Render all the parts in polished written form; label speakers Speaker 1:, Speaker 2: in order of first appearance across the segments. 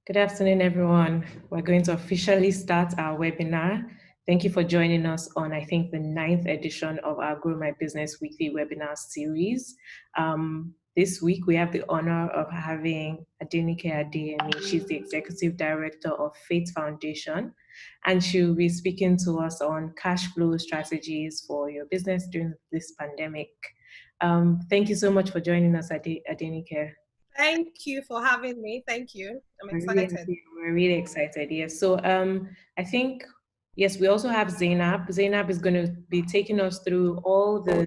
Speaker 1: Good afternoon, everyone. We're going to officially start our webinar. Thank you for joining us on, I think, the 9th edition of our Grow My Business weekly webinar series. This week, we have the honor of having Adenike Adeyemi. She's the Executive Director of Faith Foundation, and she'll be speaking to us on cash flow strategies for your business during this pandemic. Thank you so much for joining us, Adenike.
Speaker 2: Thank you for having me. Thank you. I'm excited.
Speaker 1: We're really excited. Yes. So I think yes, we also have Zainab. Zainab is going to be taking us through all the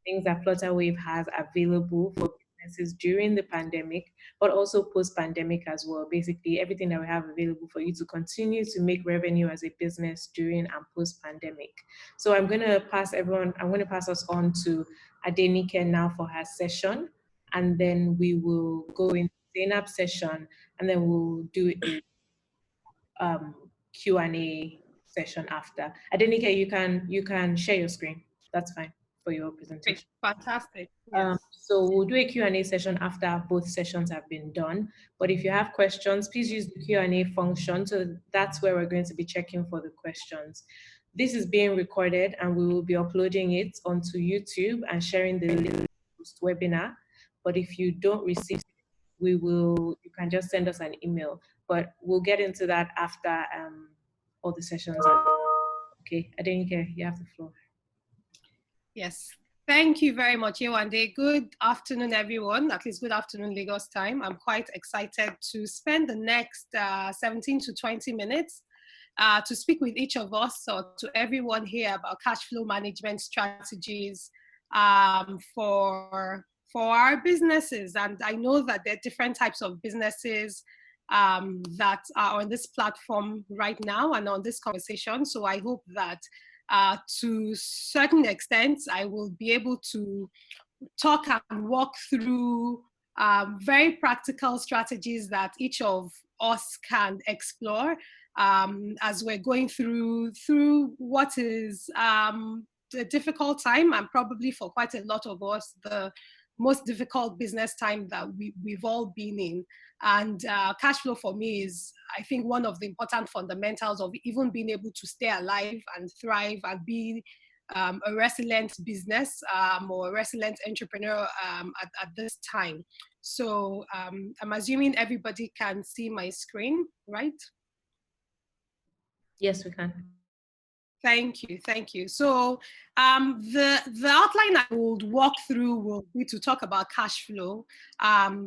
Speaker 1: things that Flutterwave has available for businesses during the pandemic, but also post-pandemic as well. Basically, everything that we have available for you to continue to make revenue as a business during and post-pandemic. So I'm going to pass us on to Adenike now for her session, and then we will go into Zainab's session, and then we'll do a Q&A session after. Adenike, you can share your screen. That's fine for your presentation.
Speaker 2: Great. Fantastic. Yes.
Speaker 1: So we'll do a Q&A session after both sessions have been done. But if you have questions, please use the Q&A function. So that's where we're going to be checking for the questions. This is being recorded, and we will be uploading it onto YouTube and sharing the link post webinar. But if you don't receive it, you can just send us an email. But we'll get into that after all the sessions are. Okay, Adenike, you have the floor.
Speaker 2: Yes. Thank you very much, Yewande. Good afternoon, everyone. At least good afternoon, Lagos time. I'm quite excited to spend the next 17 to 20 minutes to speak with each of us or to everyone here about cash flow management strategies for our businesses. And I know that there are different types of businesses that are on this platform right now and on this conversation. So I hope that to a certain extent, I will be able to talk and walk through very practical strategies that each of us can explore as we're going through what is a difficult time, and probably for quite a lot of us, the most difficult business time that we've all been in. And cash flow for me is, I think, one of the important fundamentals of even being able to stay alive and thrive and be a resilient business or a resilient entrepreneur at this time. So I'm assuming everybody can see my screen, right?
Speaker 1: Yes, we can.
Speaker 2: Thank you. So the outline I will walk through will be to talk about cash flow,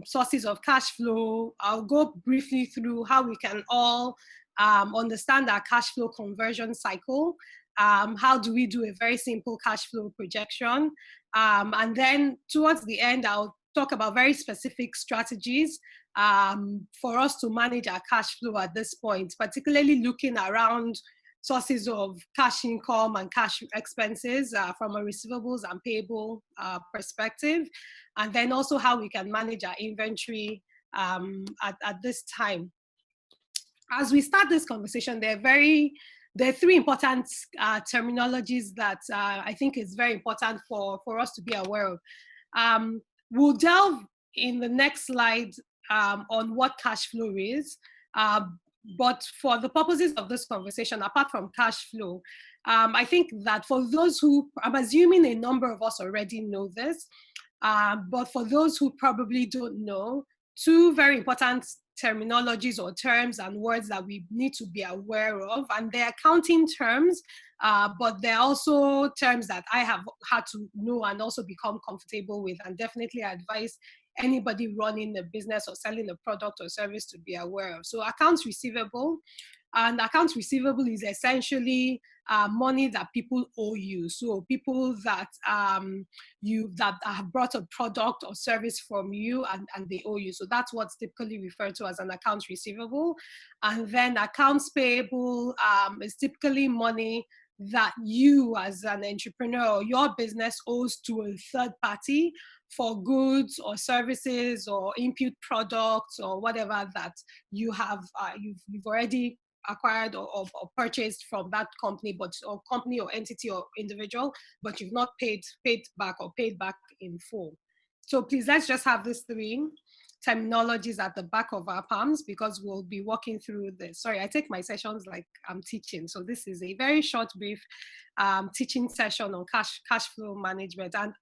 Speaker 2: sources of cash flow. I'll go briefly through how we can all understand our cash flow conversion cycle. How do we do a very simple cash flow projection? And then towards the end, I'll talk about very specific strategies for us to manage our cash flow at this point, particularly looking around sources of cash income and cash expenses from a receivables and payable perspective, and then also how we can manage our inventory at this time. As we start this conversation, there are three important terminologies that I think is very important for us to be aware of. We'll delve in the next slide on what cash flow is. But for the purposes of this conversation, apart from cash flow, I think that for those who, I'm assuming a number of us already know this, but for those who probably don't know, two very important terminologies or terms and words that we need to be aware of, and they're accounting terms, but they're also terms that I have had to know and also become comfortable with, and definitely advise anybody running a business or selling a product or service to be aware of. So accounts receivable, and accounts receivable is essentially money that people owe you. So people that that have brought a product or service from you and they owe you. So that's what's typically referred to as an accounts receivable. And then accounts payable is typically money that you as an entrepreneur or your business owes to a third party for goods or services or input products or whatever that you have you've already acquired or purchased from that company, or company or entity or individual, but you've not paid back or paid back in full. So please, let's just have these three terminologies at the back of our palms because we'll be walking through this. Sorry, I take my sessions like I'm teaching. So this is a very short, brief teaching session on cash flow management. And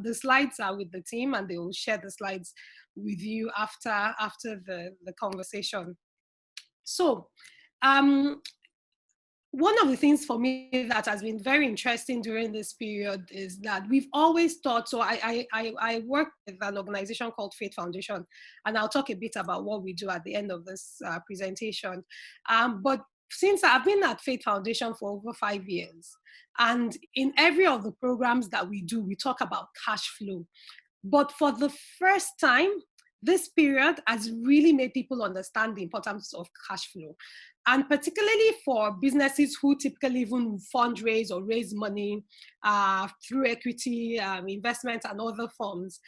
Speaker 2: the slides are with the team and they will share the slides with you after the conversation. So one of the things for me that has been very interesting during this period is that we've always thought, so I work with an organization called Faith Foundation, and I'll talk a bit about what we do at the end of this presentation. But since I've been at Faith Foundation for over 5 years, and in every of the programs that we do, we talk about cash flow. But for the first time, this period has really made people understand the importance of cash flow. And particularly for businesses who typically even fundraise or raise money through equity, investment and other forms.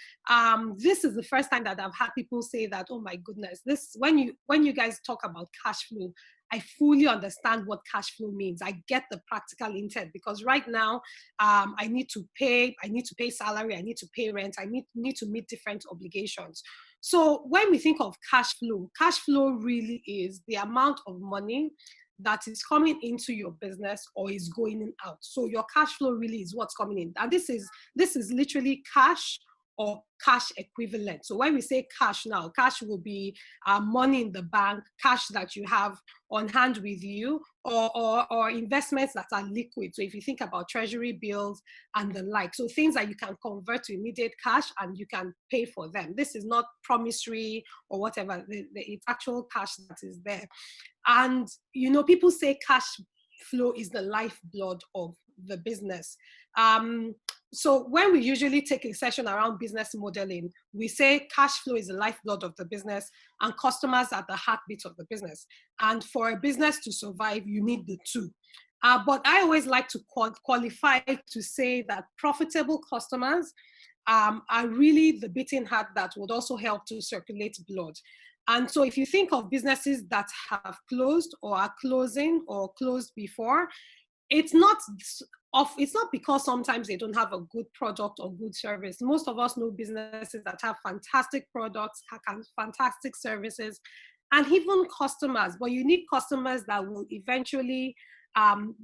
Speaker 2: This is the first time that I've had people say that, oh my goodness, this when you guys talk about cash flow, I fully understand what cash flow means. I get the practical intent because right now I need to pay salary, I need to pay rent, I need to meet different obligations. So when we think of cash flow really is the amount of money that is coming into your business or is going out. So your cash flow really is what's coming in. And this is literally cash or cash equivalent. So when we say cash now, cash will be money in the bank, cash that you have on hand with you, or investments that are liquid. So if you think about treasury bills and the like, so things that you can convert to immediate cash and you can pay for them. This is not promissory or whatever, it's actual cash that is there. And, you know, people say cash flow is the lifeblood of the business. So when we usually take a session around business modeling, we say cash flow is the lifeblood of the business and customers are the heartbeat of the business. And for a business to survive, you need the two. But I always like to qualify to say that profitable customers are really the beating heart that would also help to circulate blood. And so if you think of businesses that have closed or are closing or closed before, it's not because sometimes they don't have a good product or good service. Most of us know businesses that have fantastic products, fantastic services, and even customers, but you need customers that will eventually,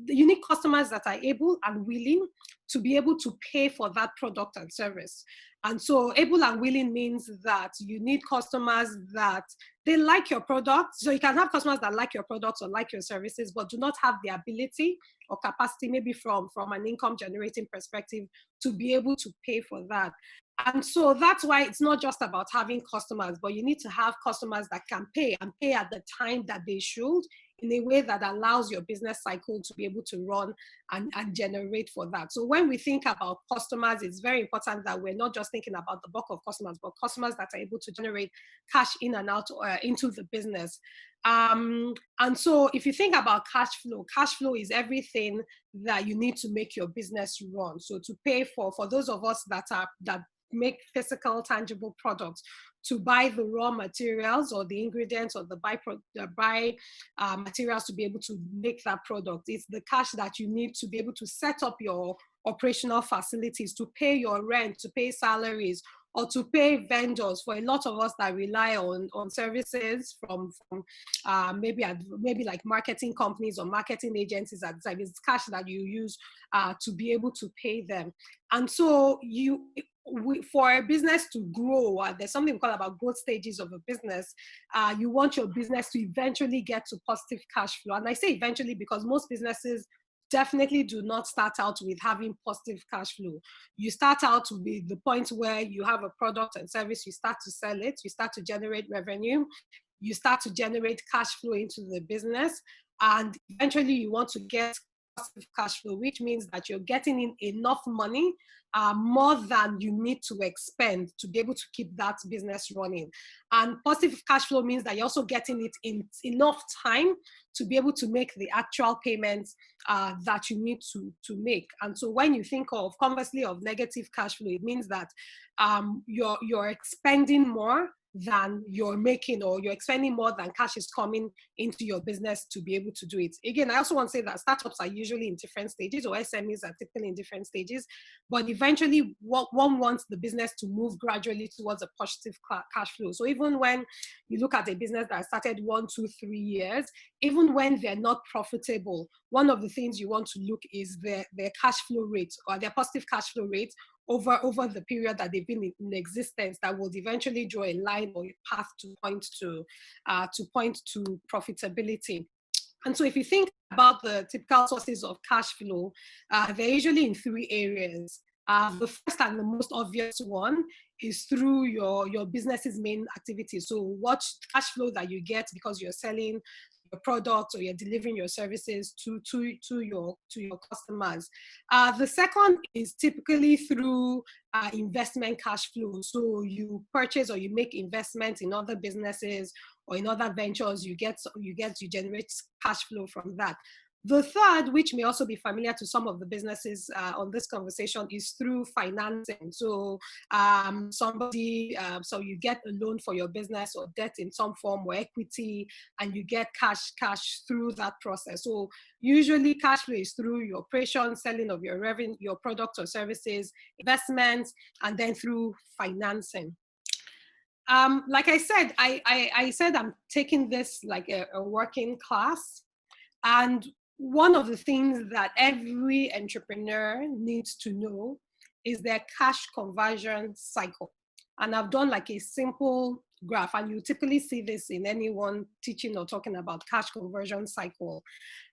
Speaker 2: you need customers that are able and willing to be able to pay for that product and service. And so able and willing means that you need customers that they like your product. So you can have customers that like your products or like your services, but do not have the ability or capacity, maybe from an income generating perspective, to be able to pay for that. And so that's why it's not just about having customers, but you need to have customers that can pay and pay at the time that they should, in a way that allows your business cycle to be able to run and generate for that. So when we think about customers, it's very important that we're not just thinking about the bulk of customers, but customers that are able to generate cash in and out into the business. And so if you think about cash flow is everything that you need to make your business run. So to pay for those of us that make physical, tangible products, to buy the raw materials or the ingredients or the buy materials to be able to make that product. It's the cash that you need to be able to set up your operational facilities, to pay your rent, to pay salaries, or to pay vendors. For a lot of us that rely on services from maybe like marketing companies or marketing agencies at the time, it's cash that you use to be able to pay them. And so for a business to grow, there's something called about growth stages of a business. You want your business to eventually get to positive cash flow. And I say eventually because most businesses definitely do not start out with having positive cash flow. You start out with the point where you have a product and service, you start to sell it, you start to generate revenue, you start to generate cash flow into the business, and eventually you want to get positive cash flow, which means that you're getting in enough money, more than you need to expend to be able to keep that business running. And positive cash flow means that you're also getting it in enough time to be able to make the actual payments that you need to make. And so when you think of, conversely, of negative cash flow, it means that you're expending more than you're making, or you're expending more than cash is coming into your business to be able to do it. Again, I also want to say that startups are usually in different stages, or SMEs are typically in different stages, but eventually one wants the business to move gradually towards a positive cash flow. So even when you look at a business that started 1, 2, 3 years, even when they're not profitable, one of the things you want to look is their cash flow rate, or their positive cash flow rate over the period that they've been in existence, that will eventually draw a line or a path to point to profitability. And so if you think about the typical sources of cash flow, they're usually in 3 areas. The first and the most obvious one is through your business's main activity. So what cash flow that you get because you're selling your products or you're delivering your services to your customers. The second is typically through investment cash flow. So you purchase or you make investments in other businesses or in other ventures, you generate cash flow from that. The third, which may also be familiar to some of the businesses on this conversation, is through financing. So so you get a loan for your business or debt in some form or equity, and you get cash through that process. So usually cash flow is through your operation, selling of your revenue, your products or services, investments, and then through financing. Like I said, I said I'm taking this like a working class. And one of the things that every entrepreneur needs to know is their cash conversion cycle. And I've done like a simple graph, and you typically see this in anyone teaching or talking about cash conversion cycle.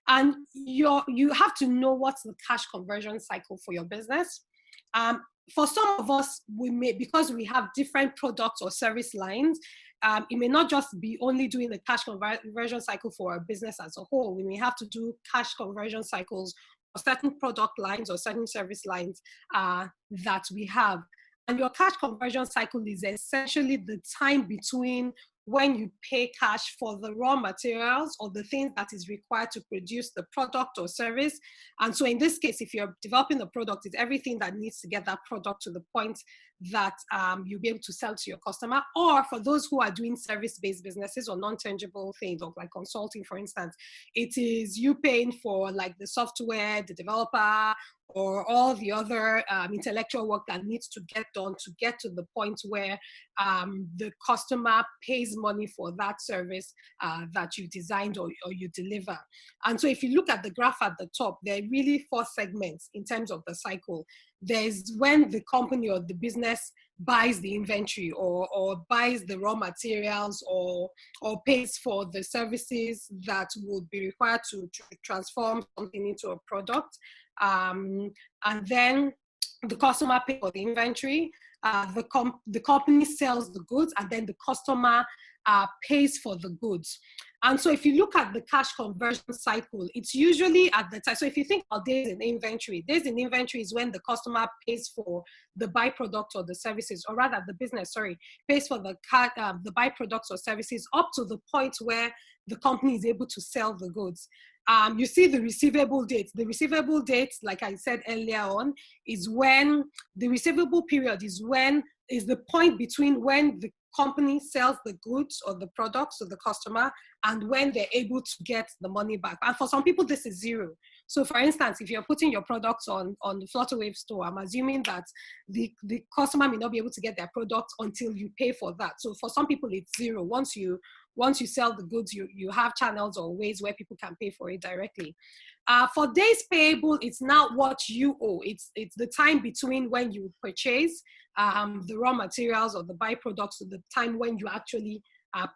Speaker 2: And you have to know what's the cash conversion cycle for your business. For some of us, because we have different products or service lines, it may not just be only doing the cash conversion cycle for our business as a whole. We may have to do cash conversion cycles for certain product lines or certain service lines that we have. And your cash conversion cycle is essentially the time between when you pay cash for the raw materials or the things that is required to produce the product or service. And so in this case, if you're developing the product, it's everything that needs to get that product to the point that you'll be able to sell to your customer. Or for those who are doing service-based businesses or non-tangible things, or like consulting, for instance, it is you paying for like the software, the developer, or all the other intellectual work that needs to get done to get to the point where the customer pays money for that service that you designed or you deliver. And so if you look at the graph at the top, there are really 4 segments in terms of the cycle. There's when the company or the business buys the inventory or buys the raw materials or pays for the services that would be required to transform something into a product. And then the customer pays for the inventory, the company sells the goods, and then the customer pays for the goods. And so if you look at the cash conversion cycle, it's usually at the time. So if you think about days in inventory is when the customer pays for the byproduct or the services, or rather the business, pays for the byproducts or services up to the point where the company is able to sell the goods. You see the receivable date. The receivable date, like I said earlier on, is when the receivable period is the point between when the company sells the goods or the products to the customer and when they're able to get the money back. And for some people, this is 0. So for instance, if you're putting your products on the Flutterwave store, I'm assuming that the customer may not be able to get their products until you pay for that. So for some people, it's 0. Once you sell the goods, you have channels or ways where people can pay for it directly. For days payable, it's not what you owe. It's the time between when you purchase the raw materials or the byproducts to the time when you actually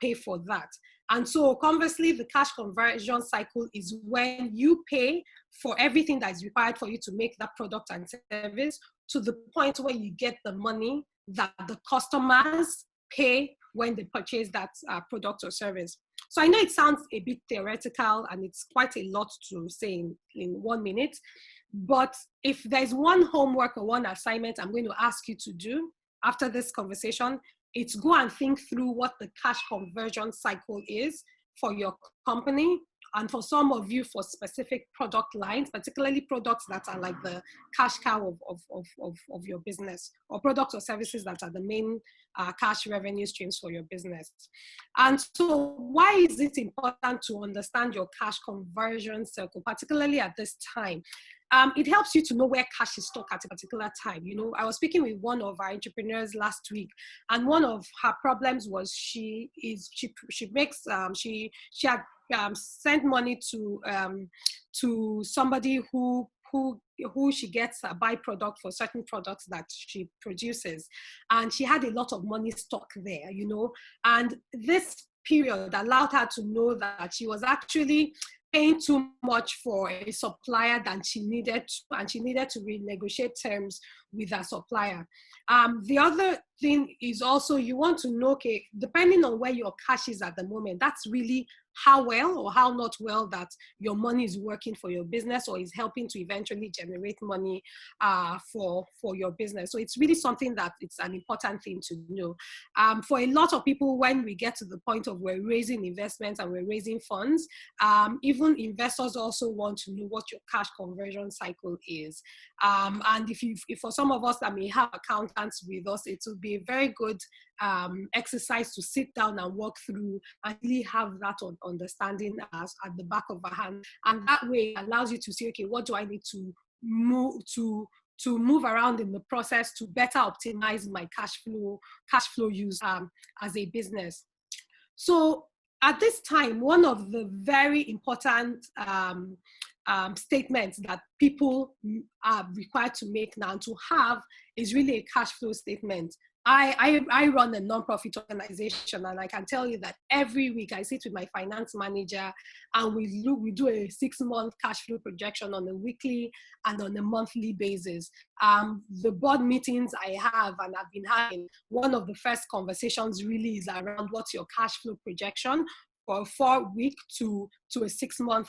Speaker 2: pay for that. And so conversely, the cash conversion cycle is when you pay for everything that is required for you to make that product and service to the point where you get the money that the customers pay when they purchase that product or service. So I know it sounds a bit theoretical and it's quite a lot to say in 1 minute, but if there's one homework or one assignment I'm going to ask you to do after this conversation, it's go and think through what the cash conversion cycle is for your company And for some of you, for specific product lines, particularly products that are like the cash cow of your business, or products or services that are the main cash revenue streams for your business. And so why is it important to understand your cash conversion cycle, particularly at this time? It helps you to know where cash is stuck at a particular time. You know, I was speaking with one of our entrepreneurs last week, and one of her problems was she had sent money to somebody who she gets a byproduct for certain products that she produces, and she had a lot of money stuck there, you know, and this period allowed her to know that she was actually paying too much for a supplier than she needed to, and she needed to renegotiate terms with her supplier. The other thing is also you want to know, okay, depending on where your cash is at the moment, that's really how well or how not well that your money is working for your business or is helping to eventually generate money for your business. So it's really something that it's an important thing to know. For a lot of people, when we get to the point of we're raising investments and we're raising funds, even investors also want to know what your cash conversion cycle is. And if for some of us that may have accountants with us, it will be a very good exercise to sit down and walk through and really have that understanding as at the back of our hand. And that way it allows you to see, okay, what do I need to move around in the process to better optimize my cash flow use as a business. So at this time, one of the very important statements that people are required to make now and to have is really a cash flow statement. I run a nonprofit organization, and I can tell you that every week I sit with my finance manager and we do a 6-month cash flow projection on a weekly and on a monthly basis. The board meetings I have and I've been having, one of the first conversations really is around what's your cash flow projection for a 4-week to a 6-month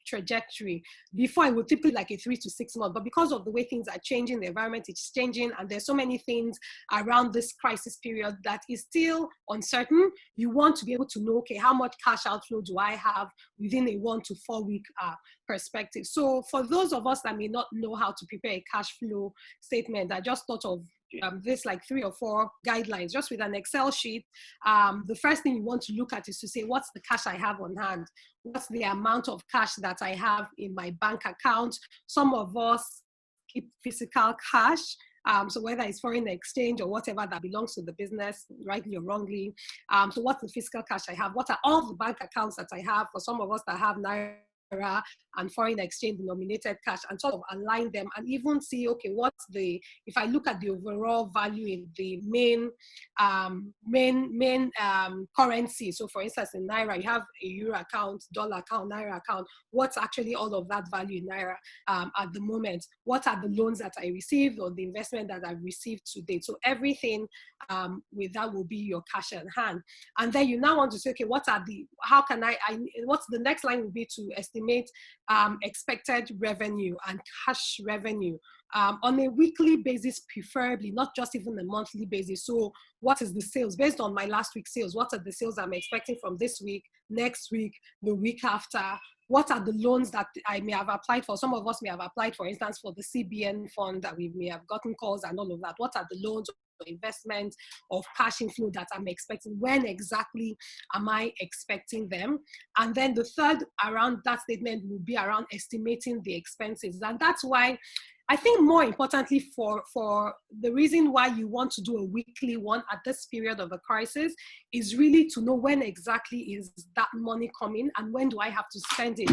Speaker 2: trajectory. Before, it would typically like a 3 to 6 months, but because of the way things are changing, the environment is changing, and there's so many things around this crisis period that is still uncertain. You want to be able to know, okay, how much cash outflow do I have within a 1 to 4 week perspective? So for those of us that may not know how to prepare a cash flow statement, I just thought of this like 3 or 4 guidelines just with an Excel sheet. The first thing you want to look at is to say, what's the cash I have on hand? What's the amount of cash that I have in my bank account? Some of us keep physical cash. So whether it's foreign exchange or whatever that belongs to the business, rightly or wrongly. So what's the physical cash I have? What are all the bank accounts that I have? For some of us that have Naira and foreign exchange denominated cash, and sort of align them and even see, okay, if I look at the overall value in the main currency. So for instance, in Naira, you have a Euro account, dollar account, Naira account. What's actually all of that value in Naira at the moment? What are the loans that I received or the investment that I've received to date? So everything with that will be your cash at hand. And then you now want to say, okay, what's the next line will be to estimate expected revenue and cash revenue on a weekly basis, preferably, not just even a monthly basis. So what is the sales? Based on my last week's sales, what are the sales I'm expecting from this week, next week, the week after? What are the loans that I may have applied for? Some of us may have applied, for instance, for the CBN fund that we may have gotten calls and all of that. What are the loans or investments of cash inflow that I'm expecting? When exactly am I expecting them? And then the third around that statement will be around estimating the expenses. And that's why I think more importantly for the reason why you want to do a weekly one at this period of a crisis is really to know when exactly is that money coming and when do I have to spend it.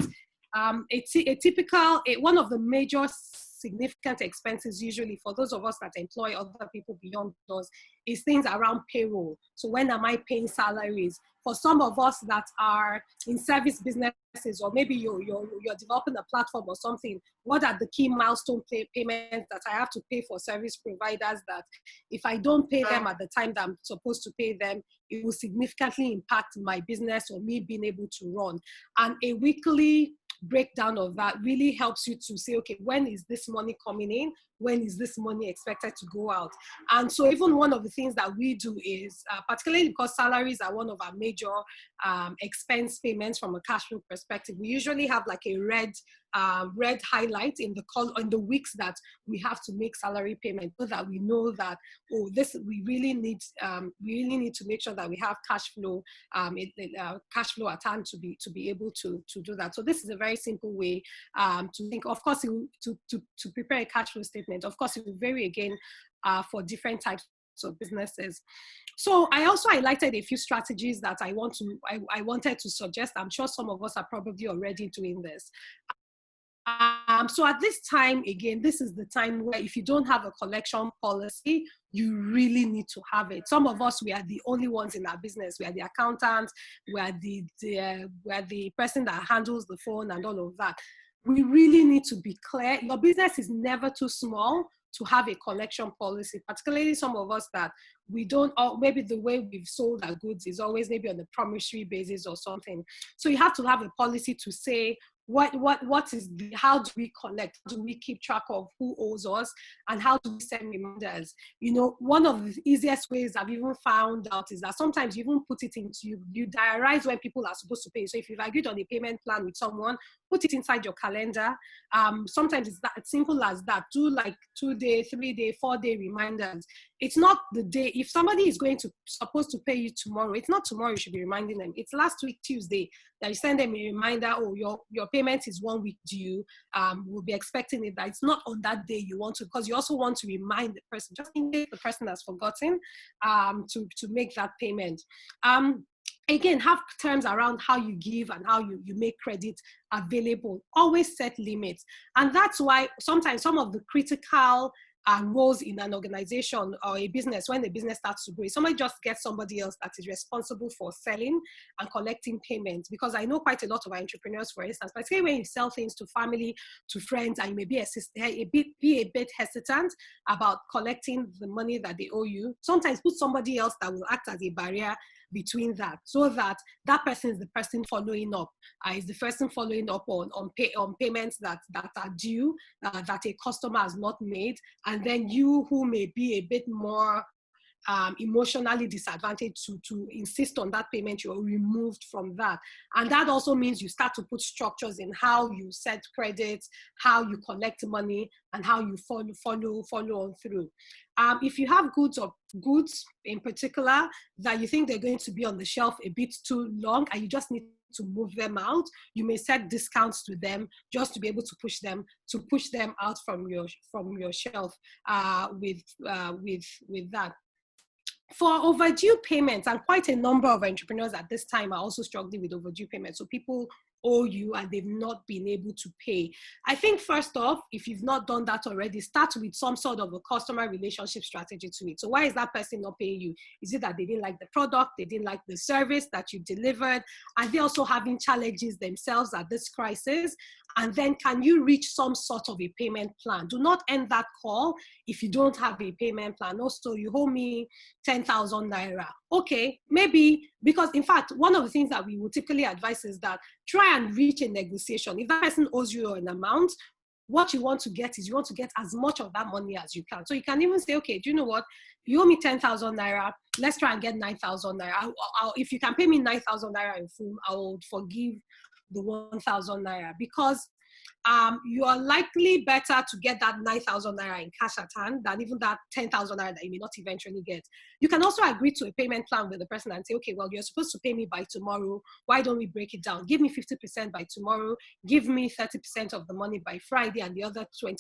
Speaker 2: One of the major significant expenses usually for those of us that employ other people beyond us is things around payroll. So when am I paying salaries? For some of us that are in service businesses, or maybe you're developing a platform or something, what are the key milestone payments that I have to pay for service providers that if I don't pay them at the time that I'm supposed to pay them, it will significantly impact my business or me being able to run? And a weekly breakdown of that really helps you to say, okay, when is this money coming in? when is this money expected to go out. And so even one of the things that we do is, particularly because salaries are one of our major expense payments from a cash flow perspective, we usually have like a red highlight in the weeks that we have to make salary payment, so that we know that, oh, this we really need to make sure that we have cash flow at hand to be able to do that. So this is a very simple way to think. Of course, to prepare a cash flow statement, of course, it will vary again for different types of businesses. So I also highlighted a few strategies that I wanted to suggest. I'm sure some of us are probably already doing this. So at this time, again, this is the time where if you don't have a collection policy, you really need to have it. Some of us, we are the only ones in our business. We are the accountants, we are the person that handles the phone and all of that. We really need to be clear. Your business is never too small to have a collection policy, particularly some of us that we don't, or maybe the way we've sold our goods is always maybe on a promissory basis or something. So you have to have a policy to say, how do we collect? How do we keep track of who owes us, and how do we send reminders? You know, one of the easiest ways I've even found out is that sometimes you even put it into, you diarize when people are supposed to pay. So if you've agreed on a payment plan with someone, put it inside your calendar. Sometimes it's that simple as that. Do like 2-day, 3-day, 4-day reminders. It's not the day. If somebody is supposed to pay you tomorrow, it's not tomorrow you should be reminding them. It's last week Tuesday that you send them a reminder. Oh, your payment is 1 week due. We'll be expecting it. That it's not on that day you want to, because you also want to remind the person, just in case the person has forgotten to make that payment. Again, have terms around how you give and how you make credit available. Always set limits. And that's why sometimes some of the critical roles in an organization or a business, when the business starts to grow, somebody just gets somebody else that is responsible for selling and collecting payments. Because I know quite a lot of our entrepreneurs, for instance, particularly when you sell things to family, to friends, and you may be a bit hesitant about collecting the money that they owe you, sometimes put somebody else that will act as a barrier between that, so that that person is the person following up, is the person following up on payments that are due, that a customer has not made, and then you, who may be a bit more emotionally disadvantaged to insist on that payment, you're removed from that. And that also means you start to put structures in how you set credits, how you collect money, and how you follow on through. If you have goods in particular that you think they're going to be on the shelf a bit too long and you just need to move them out, you may set discounts to them just to be able to push them out from your shelf with that. For overdue payments, and quite a number of entrepreneurs at this time are also struggling with overdue payments. So people owe you and they've not been able to pay. I think first off, if you've not done that already, start with some sort of a customer relationship strategy to it. So why is that person not paying you? Is it that they didn't like the product, they didn't like the service that you delivered? Are they also having challenges themselves at this crisis? And then can you reach some sort of a payment plan? Do not end that call if you don't have a payment plan. Also, you owe me 10,000 naira. Okay, maybe, because in fact, one of the things that we would typically advise is that try and reach a negotiation. If that person owes you an amount, what you want to get is you want to get as much of that money as you can. So you can even say, okay, do you know what? You owe me 10,000 naira. Let's try and get 9,000 naira. If you can pay me 9,000 naira in full, I will forgive the 1,000 naira, because you are likely better to get that 9,000 naira in cash at hand than even that 10,000 naira that you may not eventually get. You can also agree to a payment plan with the person and say, okay, well, you're supposed to pay me by tomorrow. Why don't we break it down? Give me 50% by tomorrow. Give me 30% of the money by Friday and the other 20%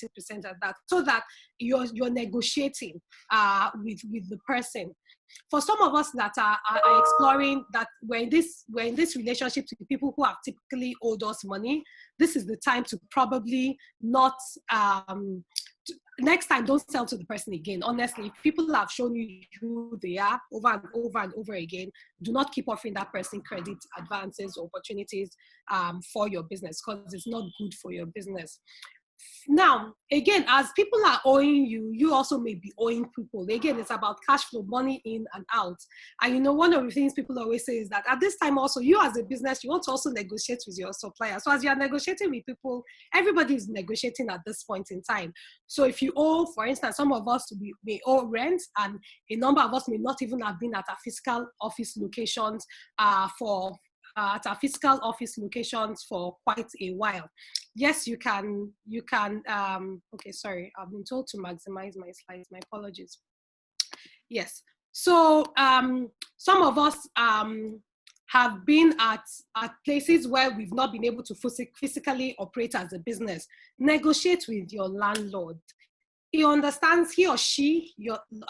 Speaker 2: at that, so that you're negotiating with the person. For some of us that are exploring that, we're in this relationship with people who have typically owed us money, this is the time to probably not, next time, don't sell to the person again. Honestly, if people have shown you who they are over and over and over again, do not keep offering that person credit advances or opportunities for your business, because it's not good for your business. Now, again, as people are owing you, you also may be owing people. Again, it's about cash flow, money in and out. And you know, one of the things people always say is that at this time also, you as a business, you want to also negotiate with your supplier. So as you're negotiating with people, everybody is negotiating at this point in time. So if you owe, for instance, some of us may owe rent, and a number of us may not even have been at our physical office locations at our physical office locations for quite a while. Yes, you can, okay, sorry, I've been told to maximize my slides, my apologies. Yes, so some of us have been at places where we've not been able to physically operate as a business. Negotiate with your landlord. He understands, he or she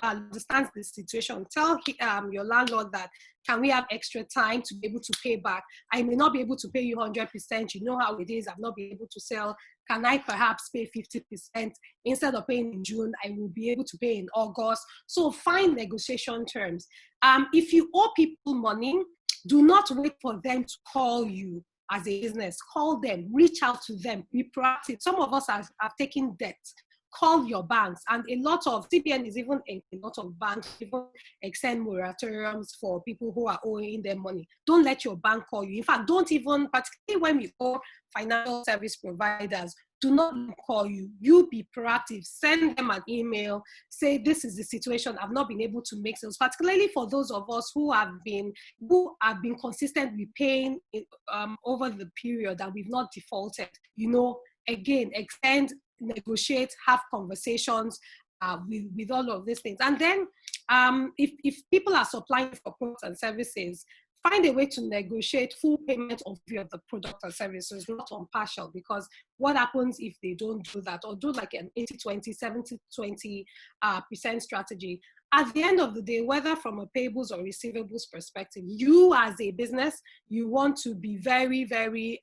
Speaker 2: understands the situation. Tell your landlord that, can we have extra time to be able to pay back? I may not be able to pay you 100%. You know how it is. I've not been able to sell. Can I perhaps pay 50%? Instead of paying in June, I will be able to pay in August. So find negotiation terms. If you owe people money, do not wait for them to call you as a business. Call them, reach out to them, be proactive. Some of us have taken debt. Call your banks, and a lot of CBN is even a lot of banks even extend moratoriums for people who are owing them money. Don't let your bank call you. In fact, don't even, particularly when we owe financial service providers, do not call you. You be proactive. Send them an email. Say, this is the situation. I've not been able to make sales. Particularly for those of us who have been consistently paying over the period that we've not defaulted. You know, again, extend, negotiate, have conversations with all of these things. And then if people are supplying for products and services, find a way to negotiate full payment of the product and services, not on partial, because what happens if they don't do that, or do like an 80-20, 70-20% strategy? At the end of the day, whether from a payables or receivables perspective, you as a business, you want to be very, very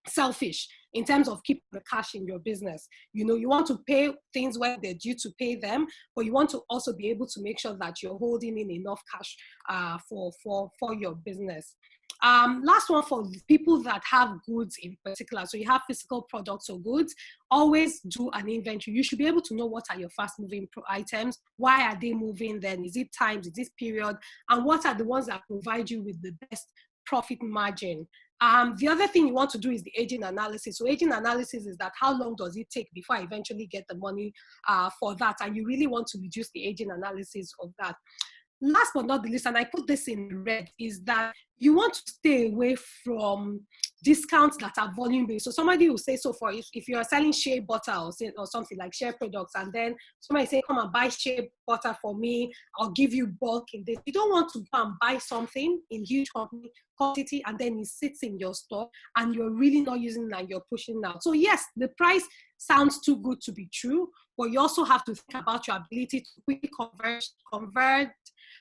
Speaker 2: selfish in terms of keeping the cash in your business. You know, you want to pay things when they're due to pay them, but you want to also be able to make sure that you're holding in enough cash for your business. Last one, for people that have goods in particular, so you have physical products or goods, always do an inventory. You should be able to know what are your fast moving items, why are they moving then, is it times, is this period, and what are the ones that provide you with the best profit margin. The other thing you want to do is the aging analysis. So aging analysis is that how long does it take before I eventually get the money for that? And you really want to reduce the aging analysis of that. Last but not the least, and I put this in red, is that you want to stay away from discounts that are volume-based. So somebody will say, so for if you're selling shea butter or something like shea products, and then somebody say, come and buy shea butter for me, I'll give you bulk in this. You don't want to go and buy something in huge quantity and then it sits in your store and you're really not using it and you're pushing it out. So yes, the price sounds too good to be true, but you also have to think about your ability to quickly convert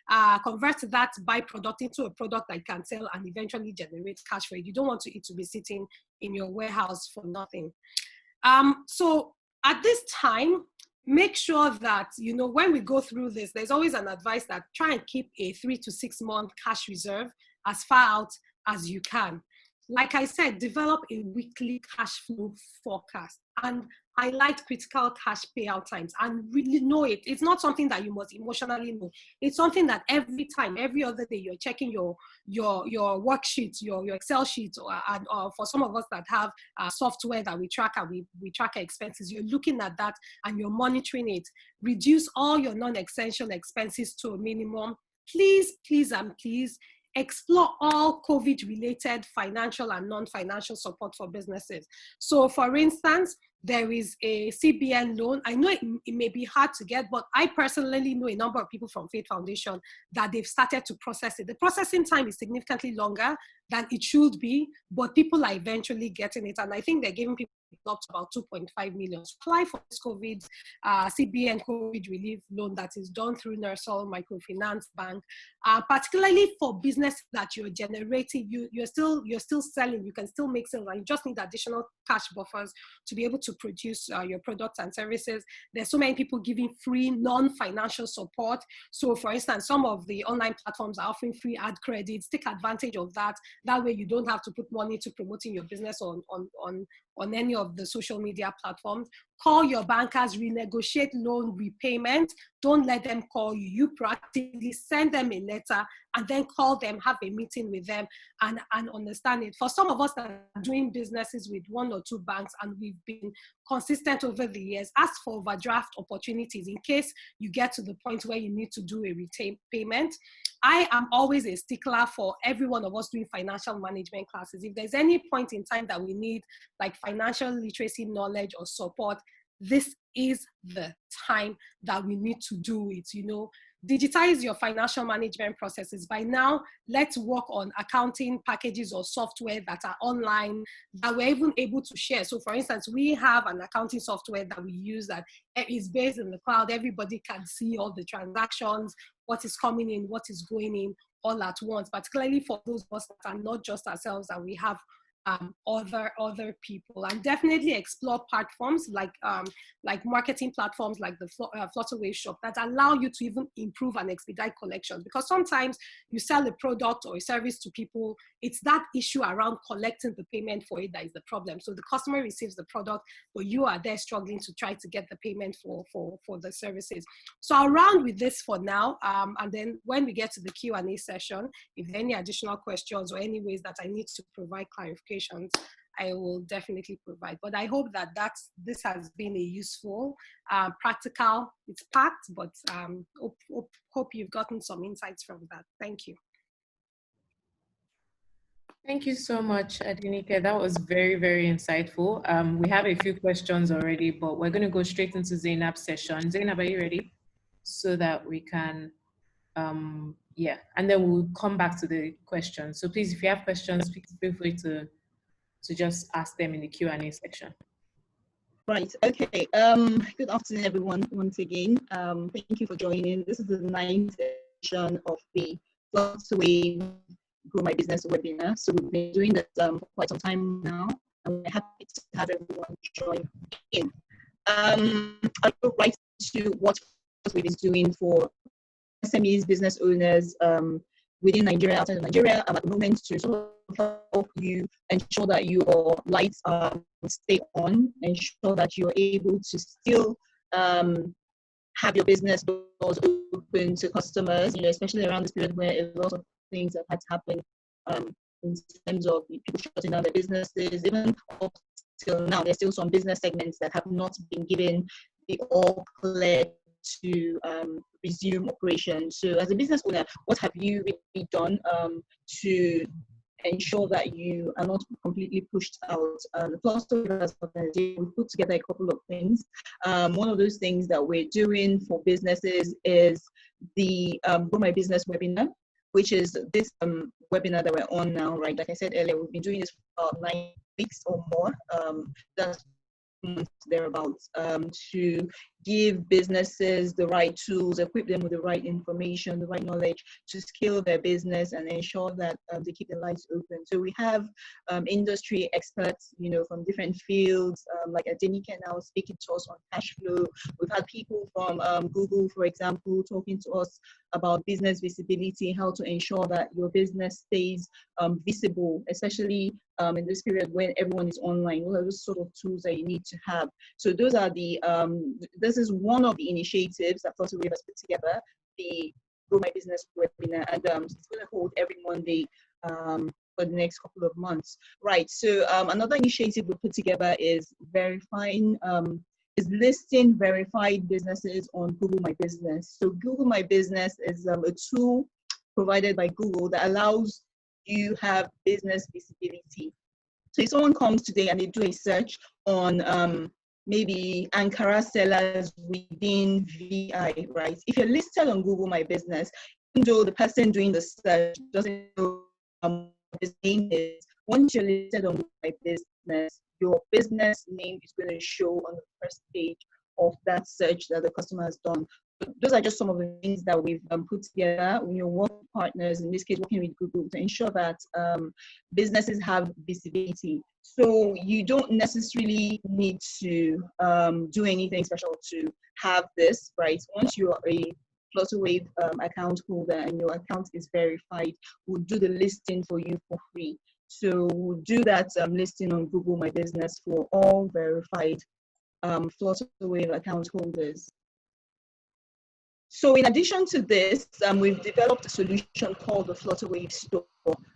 Speaker 2: that byproduct into a product that can sell and eventually generate cash for you. You don't want it to be sitting in your warehouse for nothing. So at this time, make sure that, you know, when we go through this, there's always an advice that try and keep a 3 to 6 month cash reserve as far out as you can. Like I said, develop a weekly cash flow forecast and highlight critical cash payout times and really know it. It's not something that you must emotionally know. It's something that every time, every other day, you're checking your worksheets, your Excel sheets, or for some of us that have software that we track and we track our expenses, you're looking at that and you're monitoring it. Reduce all your non-essential expenses to a minimum. Please, please, and please, explore all COVID-related financial and non-financial support for businesses. So for instance, there is a CBN loan. I know it may be hard to get, but I personally know a number of people from Faith Foundation that they've started to process it. The processing time is significantly longer than it should be, but people are eventually getting it. And I think they're giving people up to about 2.5 million. Apply for this CBN COVID relief loan that is done through Nursal Microfinance Bank, particularly for business that you're generating. You're still selling. You can still make sales, and you just need additional cash buffers to be able to produce your products and services. There's so many people giving free non-financial support. So for instance, some of the online platforms are offering free ad credits. Take advantage of that. That way you don't have to put money to promoting your business on any of the social media platforms. Call your bankers, renegotiate loan repayment. Don't let them call you. You proactively send them a letter and then call them, have a meeting with them and understand it. For some of us that are doing businesses with 1 or 2 banks and we've been consistent over the years, ask for overdraft opportunities in case you get to the point where you need to do a retain payment. I am always a stickler for every one of us doing financial management classes. If there's any point in time that we need like financial literacy knowledge or support, this is the time that we need to do it. Digitize your financial management processes. By now, let's work on accounting packages or software that are online that we're even able to share. So for instance, we have an accounting software that we use that is based in the cloud. Everybody can see all the transactions, what is coming in, what is going in all at once, particularly for those of us that are not just ourselves and we have other people. And definitely explore platforms like marketing platforms like the Flutterwave shop that allow you to even improve and expedite collections, because sometimes you sell a product or a service to people, it's that issue around collecting the payment for it that is the problem. So the customer receives the product, but you are there struggling to try to get the payment for the services. So I'll round with this for now, and then when we get to the Q&A session, if there are any additional questions or any ways that I need to provide clarifications, I will definitely provide. But I hope that this has been a useful, practical, it's packed, but hope you've gotten some insights from that. Thank you.
Speaker 1: Thank you so much, Adenike. That was very, very insightful. We have a few questions already, but we're going to go straight into Zainab's session. Zainab, are you ready? So that we can, yeah, and then we'll come back to the questions. So please, if you have questions, please feel free to just ask them in the Q&A section.
Speaker 3: Right, okay. Good afternoon, everyone, once again. Thank you for joining. This is the 9th session of the Flutterwave Grow My Business webinar. So we've been doing this for quite some time now, and we're happy to have everyone join in. I'll go right to what Flutterwave is doing for SMEs, business owners within Nigeria, outside of Nigeria, at the moment, to sort of help you ensure that your lights stay on, ensure that you're able to still have your business doors open to customers, especially around this period where a lot of things have had to happen in terms of people shutting down their businesses. Even up till now, there's still some business segments that have not been given the all clear to resume operations. So as a business owner, what have you really done to ensure that you are not completely pushed out? The Flutterwave as an organization, we put together a couple of things. One of those things that we're doing for businesses is the Grow My Business webinar, which is this webinar that we're on now, right? Like I said earlier, we've been doing this for about 9 weeks or more. That's thereabouts, to give businesses the right tools, equip them with the right information, the right knowledge to scale their business and ensure that they keep their lights open. So we have industry experts, from different fields, like Adenike now speaking to us on Cashflow. We've had people from Google, for example, talking to us about business visibility, how to ensure that your business stays visible, especially in this period when everyone is online. What are those sort of tools that you need to have? So those are the, this is one of the initiatives that Flutterwave has put together, the Grow My Business webinar, and it's going to hold every Monday for the next couple of months. Right, so another initiative we put together is listing verified businesses on Google My Business. So Google My Business is a tool provided by Google that allows you have business visibility. So if someone comes today and they do a search on maybe Ankara sellers within VI, right? If you're listed on Google My Business, even though the person doing the search doesn't know what his name is, once you're listed on Google My Business, your business name is going to show on the first page of that search that the customer has done. Those are just some of the things that we've put together when you're working with partners, in this case working with Google, to ensure that businesses have visibility. So you don't necessarily need to do anything special to have this, right? Once you're a Flutterwave account holder and your account is verified, we'll do the listing for you for free. So we'll do that listing on Google My Business for all verified Flutterwave account holders. So in addition to this, we've developed a solution called the Flutterwave Store.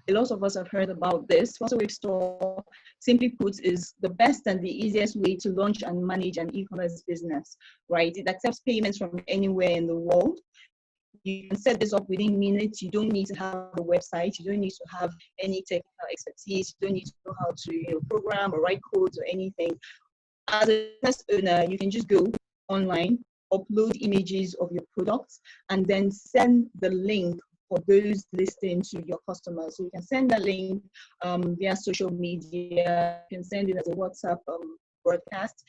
Speaker 3: A lot of us have heard about this. Flutterwave Store, simply put, is the best and the easiest way to launch and manage an e-commerce business, right? It accepts payments from anywhere in the world. You can set this up within minutes. You don't need to have a website. You don't need to have any technical expertise. You don't need to know how to program or write codes or anything. As a business owner, you can just go online, upload images of your products, and then send the link for those listings to your customers. So you can send that link via social media. You can send it as a WhatsApp broadcast.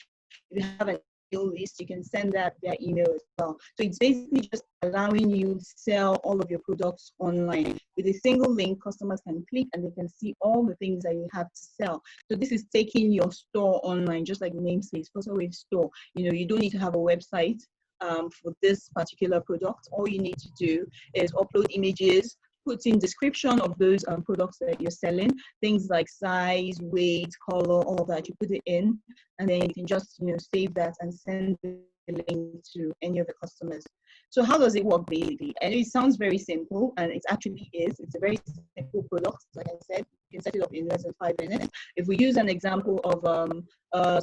Speaker 3: If you have an email list, you can send that via email as well. So it's basically just allowing you to sell all of your products online. With a single link, customers can click and they can see all the things that you have to sell. So this is taking your store online, just like the name says, Flutterwave Store. You don't need to have a website for this particular product. All you need to do is upload images, put in description of those products that you're selling, things like size, weight, color, all of that. You put it in, and then you can just save that and send the link to any of the customers. So how does it work basically? And it sounds very simple, and it actually is. It's a very simple product. Like I said, you can set it up in less than 5 minutes. If we use an example of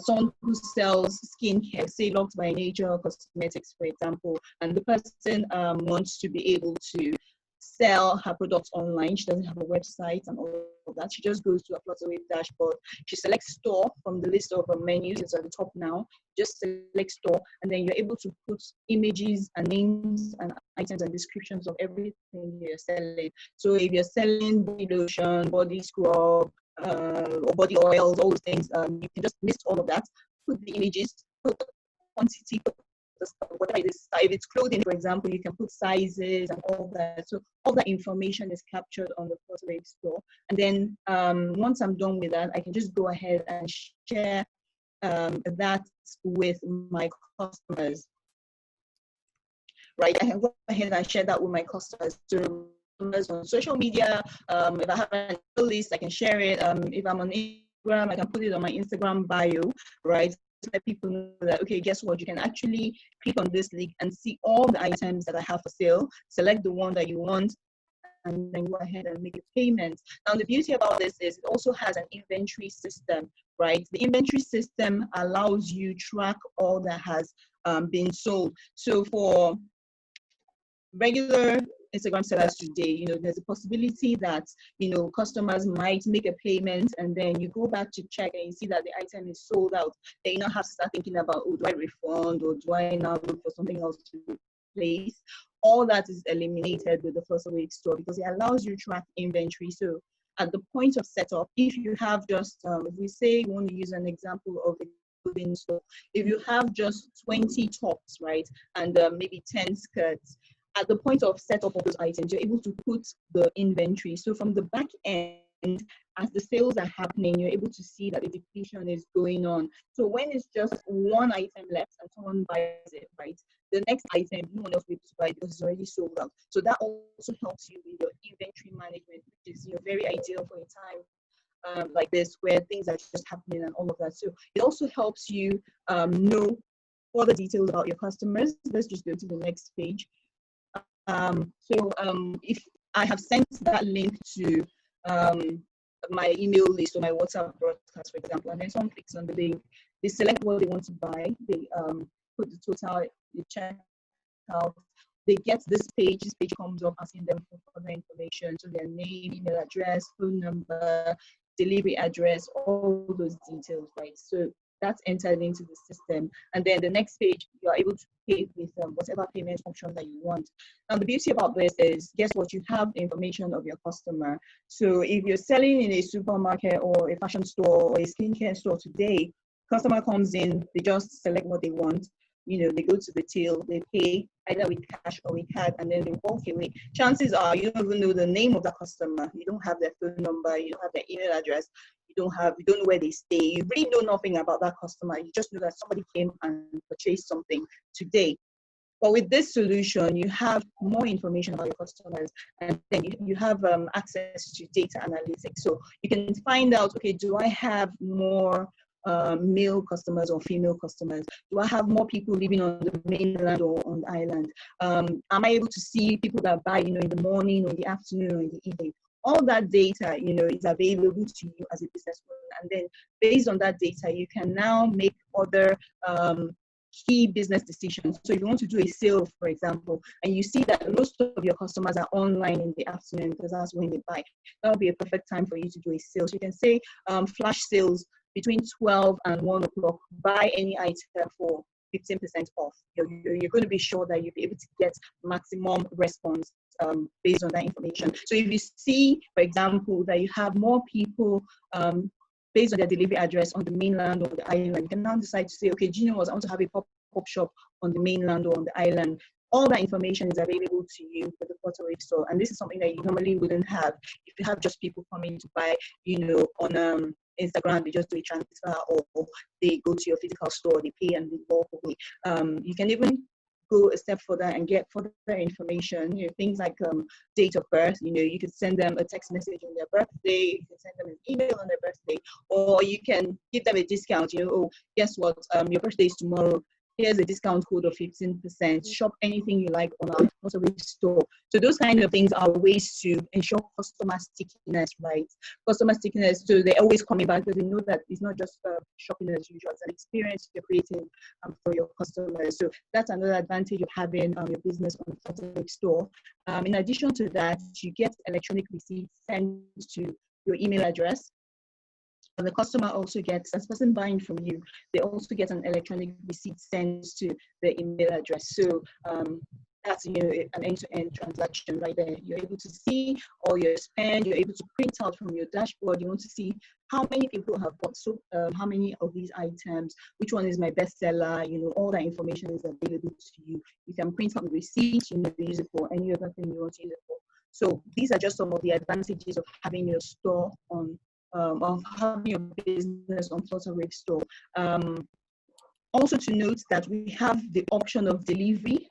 Speaker 3: someone who sells skincare, say Locked by Nature Cosmetics, for example, and the person wants to be able to sell her products online. She doesn't have a website and all of that. She just goes to a Flutterwave dashboard. She selects store from the list of menus. It's at the top now. Just select store, and then you're able to put images and names and items and descriptions of everything you're selling. So if you're selling body lotion, body scrub, or body oils, all those things, you can just list all of that, put the images, put the quantity, put whatever it is. If it's clothing, for example, you can put sizes and all that. So all that information is captured on the Flutterwave Store. And then once I'm done with that, I can just go ahead and share that with my customers. Right, I can go ahead and share that with my customers. So on social media, if I have an email list, I can share it. If I'm on Instagram, I can put it on my Instagram bio, right? Let people know that, okay, guess what, you can actually click on this link and see all the items that I have for sale, select the one that you want, and then go ahead and make a payment. Now the beauty about this is it also has an inventory system, right? The inventory system allows you track all that has been sold. So for regular Instagram sellers today, there's a possibility that, customers might make a payment and then you go back to check and you see that the item is sold out. Then you now have to start thinking about, oh, do I refund or do I now look for something else to replace? All that is eliminated with the Flutterwave Store because it allows you to track inventory. So at the point of setup, if you have just, if we say we want to use an example of the clothing store, if you have just 20 tops, right, and maybe 10 skirts, at the point of setup of those items, you're able to put the inventory. So from the back end, as the sales are happening, you're able to see that the depletion is going on. So when it's just one item left and someone buys it, right, the next item, no one else will be able to buy it because it's already sold out. So that also helps you with your inventory management, which is very ideal for a time like this where things are just happening and all of that. So it also helps you know all the details about your customers. Let's just go to the next page. If I have sent that link to my email list or my WhatsApp broadcast, for example, and then someone clicks on the link, they select what they want to buy, they put the total, they check out, they get this page comes up asking them for further information, so their name, email address, phone number, delivery address, all those details, right? So that's entered into the system. And then the next page, you're able to pay with whatever payment option that you want. Now, the beauty about this is, guess what? You have the information of your customer. So if you're selling in a supermarket or a fashion store or a skincare store today, customer comes in, they just select what they want. They go to the till, they pay either with cash or with card, and then they walk away. Chances are you don't even know the name of that customer. You don't have their phone number. You don't have their email address. You don't know where they stay. You really know nothing about that customer. You just know that somebody came and purchased something today. But with this solution, you have more information about your customers, and then you have access to data analytics. So you can find out, okay, do I have more male customers or female customers? Do I have more people living on the mainland or on the island? Am I able to see people that buy, in the morning or in the afternoon or in the evening? All that data, is available to you as a business owner. And then based on that data, you can now make other key business decisions. So if you want to do a sale, for example, and you see that most of your customers are online in the afternoon because that's when they buy, that would be a perfect time for you to do a sale. So you can say flash sales between 12 and 1 o'clock, buy any item for 15% off. You're going to be sure that you'll be able to get maximum response based on that information. So if you see, for example, that you have more people based on their delivery address on the mainland or the island, you can now decide to say, okay, do you know what, I want to have a pop-up shop on the mainland or on the island. All that information is available to you for the Flutterwave store. And this is something that you normally wouldn't have if you have just people coming to buy, on Instagram, they just do a transfer, or they go to your physical store, they pay and they walk away. You can even go a step further and get further information, things like date of birth. You can send them a text message on their birthday, you can send them an email on their birthday, or you can give them a discount. Oh, guess what, your birthday is tomorrow, here's a discount code of 15%, shop anything you like on our Flutterwave store. So those kind of things are ways to ensure customer stickiness, right? Customer stickiness, so they're always coming back because they know that it's not just shopping as usual, it's an experience you're creating for your customers. So that's another advantage of having your business on the Flutterwave store. In addition to that, you get electronic receipts sent to your email address. And the customer also gets, as person buying from you, they also get an electronic receipt sent to the email address. So that's an end-to-end transaction right there. You're able to see all your spend. You're able to print out from your dashboard. You want to see how many people have bought, so how many of these items, which one is my bestseller. All that information is available to you. You can print out the receipt. Use it for any other thing you want to use it for. So these are just some of the advantages of having your store on. Of having your business on Flutterwave store. Also to note that we have the option of delivery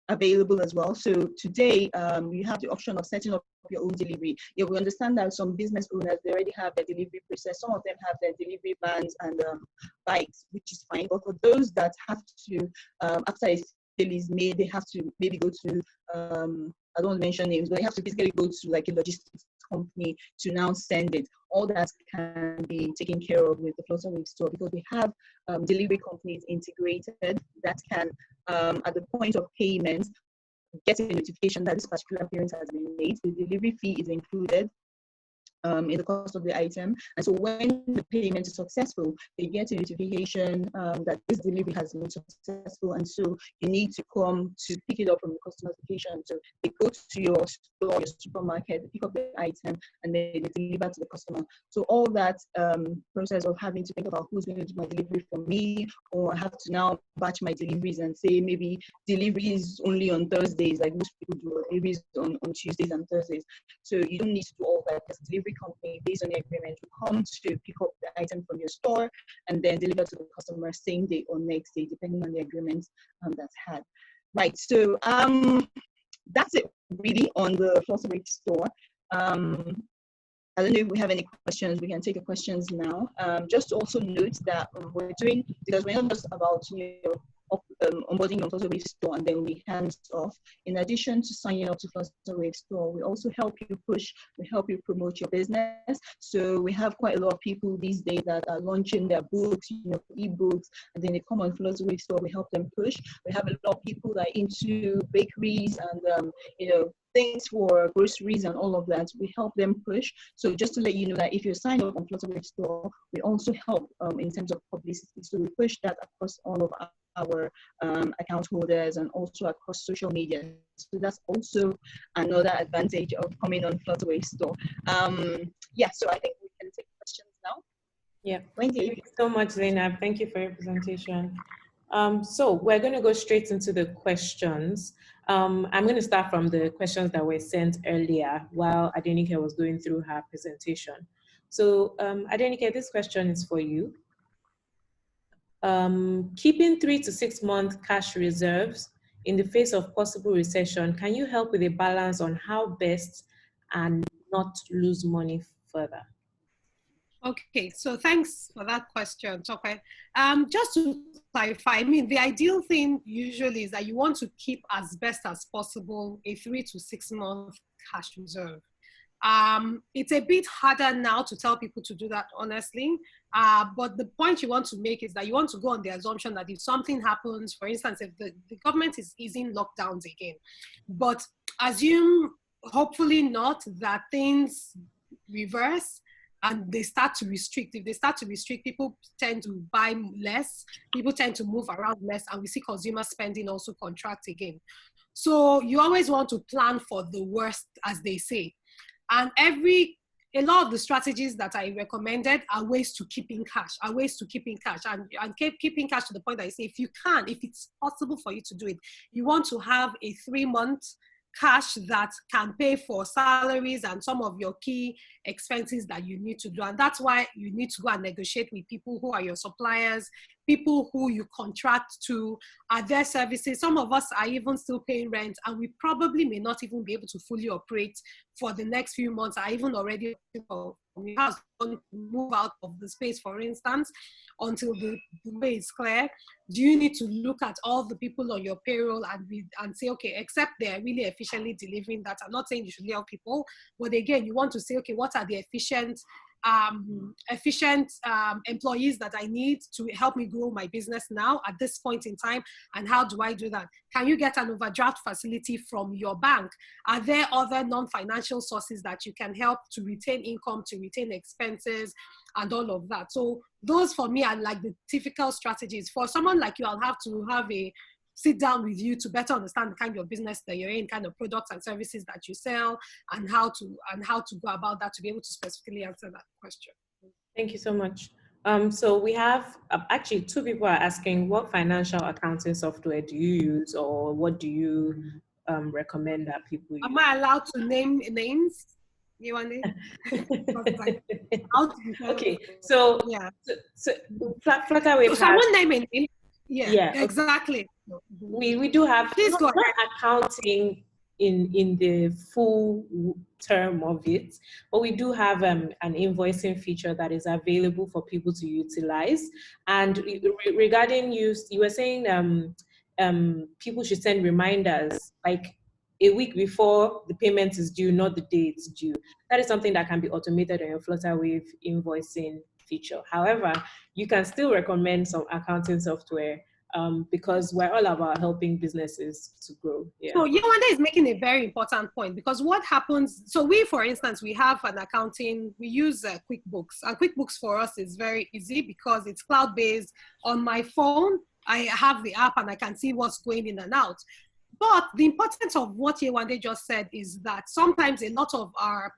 Speaker 3: available as well. So today you have the option of setting up your own delivery. We understand that some business owners, they already have their delivery process. Some of them have their delivery vans and bikes, which is fine. But for those that have to, after a sale is made, they have to maybe go to, I don't want to mention names, but they have to physically go to like a logistics company to now send it. All that can be taken care of with the Flutterwave store because we have delivery companies integrated that can, at the point of payment, get a notification that this particular payment has been made. The delivery fee is included in the cost of the item. And so when the payment is successful, they get a notification that this delivery has been successful. And so you need to come to pick it up from the customer's location. So they go to your store, your supermarket, they pick up the item, and then they deliver to the customer. So all that process of having to think about who's going to do my delivery for me, or I have to now batch my deliveries and say maybe deliveries only on Thursdays, like most people do, deliveries on Tuesdays and Thursdays. So you don't need to do all that. As a delivery company, based on the agreement, will come to pick up the item from your store and then deliver to the customer same day or next day, depending on the agreement that's had. Right, so that's it really on the Flutterwave store. I don't know if we have any questions. We can take the questions now. Just to also note that we're doing, because we're not just about onboarding your Flutterwave store and then we hands off. In addition to signing up to Flutterwave store, we also help you push, we help you promote your business. So we have quite a lot of people these days that are launching their books, ebooks, and then they come on Flutterwave store, we help them push. We have a lot of people that are into bakeries and things for groceries and all of that. We help them push. So just to let you know that if you're signed up on Flutterwave store, we also help in terms of publicity. So we push that across all of our account holders and also across social media. So that's also another advantage of coming on Flutterwave store. Yeah, so I think we can take questions now.
Speaker 1: Yeah,
Speaker 3: Wendy.
Speaker 1: Thank you so much, Zainab. Thank you for your presentation. So we're going to go straight into the questions. I'm going to start from the questions that were sent earlier while Adenike was going through her presentation. So Adenike, this question is for you. Keeping 3 to 6 month cash reserves in the face of possible recession, can you help with a balance on how best and not lose money further?
Speaker 2: Okay, so thanks for that question, Tope. Just to clarify, I mean, the ideal thing usually is that you want to keep as best as possible a 3 to 6 month cash reserve. It's a bit harder now to tell people to do that, honestly. But the point you want to make is that you want to go on the assumption that if something happens, for instance, if the government is easing lockdowns again, but assume, hopefully not, that things reverse and they start to restrict. If they start to restrict, people tend to buy less, people tend to move around less, and we see consumer spending also contract again. So you always want to plan for the worst, as they say. And a lot of the strategies that I recommended are ways to keep in cash, and keeping cash to the point that I say, if it's possible for you to do it, you want to have a 3-month cash that can pay for salaries and some of your key expenses that you need to do. And that's why you need to go and negotiate with people who are your suppliers, people who you contract to, their services. Some of us are even still paying rent, and we probably may not even be able to fully operate for the next few months. I even already house don't move out of the space, for instance, until the way is clear. Do you need to look at all the people on your payroll and say, okay, except they're really efficiently delivering that? I'm not saying you should lay off people, but again, you want to say, okay, what are the efficient employees that I need to help me grow my business now at this point in time, and how do I do that? Can you get an overdraft facility from your bank? Are there other non-financial sources that you can help to retain income, to retain expenses, and all of that? So those for me are like the typical strategies. For someone like you, I'll have to have a sit down with you to better understand the kind of business that you're in, kind of products and services that you sell, and how to go about that to be able to specifically answer that question.
Speaker 1: Thank you so much. So we have actually 2 people are asking, what financial accounting software do you use, or what do you recommend that people use?
Speaker 2: Am I allowed to name names? You want it?
Speaker 1: Okay, so
Speaker 2: yeah.
Speaker 1: So Flutterwave.
Speaker 2: So I won't name a name. Yeah, exactly.
Speaker 1: We do have not accounting in the full term of it, but we do have an invoicing feature that is available for people to utilize. And regarding you were saying people should send reminders like a week before the payment is due, not the day it's due. That is something that can be automated on your Flutterwave invoicing feature. However, you can still recommend some accounting software because we're all about helping businesses to grow. Yeah.
Speaker 2: So Yewande is making a very important point, because what happens, so we, for instance, we have an accounting, we use QuickBooks, and QuickBooks for us is very easy because it's cloud-based. On my phone, I have the app and I can see what's going in and out. But the importance of what Yewande just said is that sometimes a lot of our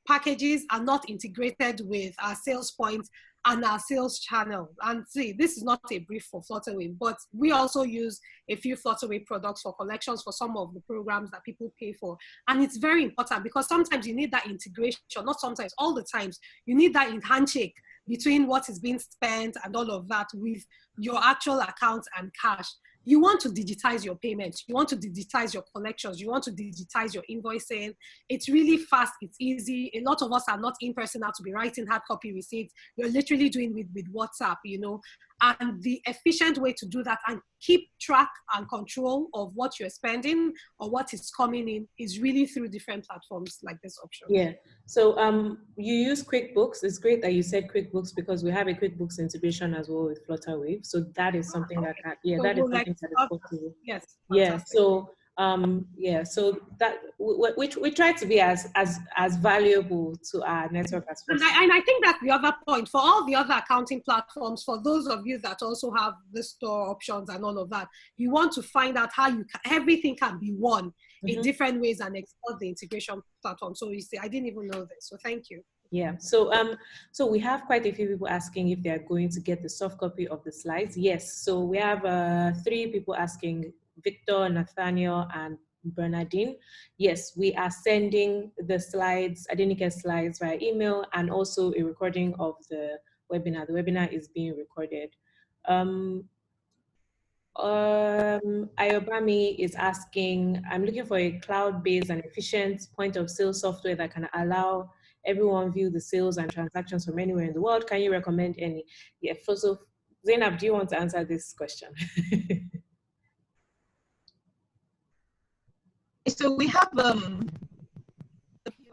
Speaker 2: packages are not integrated with our sales points and our sales channel. And see, this is not a brief for Flutterwave, but we also use a few Flutterwave products for collections for some of the programs that people pay for. And it's very important because sometimes you need that integration, not sometimes, all the times, you need that handshake between what is being spent and all of that with your actual accounts and cash. You want to digitize your payments. You want to digitize your collections. You want to digitize your invoicing. It's really fast. It's easy. A lot of us are not in person now to be writing hard copy receipts. You're literally doing it with WhatsApp, you know. And the efficient way to do that and keep track and control of what you're spending or what is coming in is really through different platforms like this option.
Speaker 1: Yeah. So you use QuickBooks. It's great that you said QuickBooks because we have a QuickBooks integration as well with Flutterwave. So that is something that can,
Speaker 2: so
Speaker 1: that is something that is possible.
Speaker 2: Yes.
Speaker 1: Yeah. So so that we try to be as valuable to our network as possible.
Speaker 2: And I think that's the other point for all the other accounting platforms. For those of you that also have the store options and all of that, you want to find out how everything can be won in different ways and explore the integration platform. So you see, I didn't even know this. So thank you.
Speaker 1: Yeah. So so we have quite a few people asking if they are going to get the soft copy of the slides. Yes. So we have 3 people asking. Victor, Nathaniel, and Bernardine. Yes, we are sending the slides, Adenike slides via email, and also a recording of the webinar. The webinar is being recorded. Ayobami is asking, I'm looking for a cloud-based and efficient point of sale software that can allow everyone view the sales and transactions from anywhere in the world. Can you recommend any? Yeah, so Zainab, do you want to answer this question?
Speaker 3: So we have the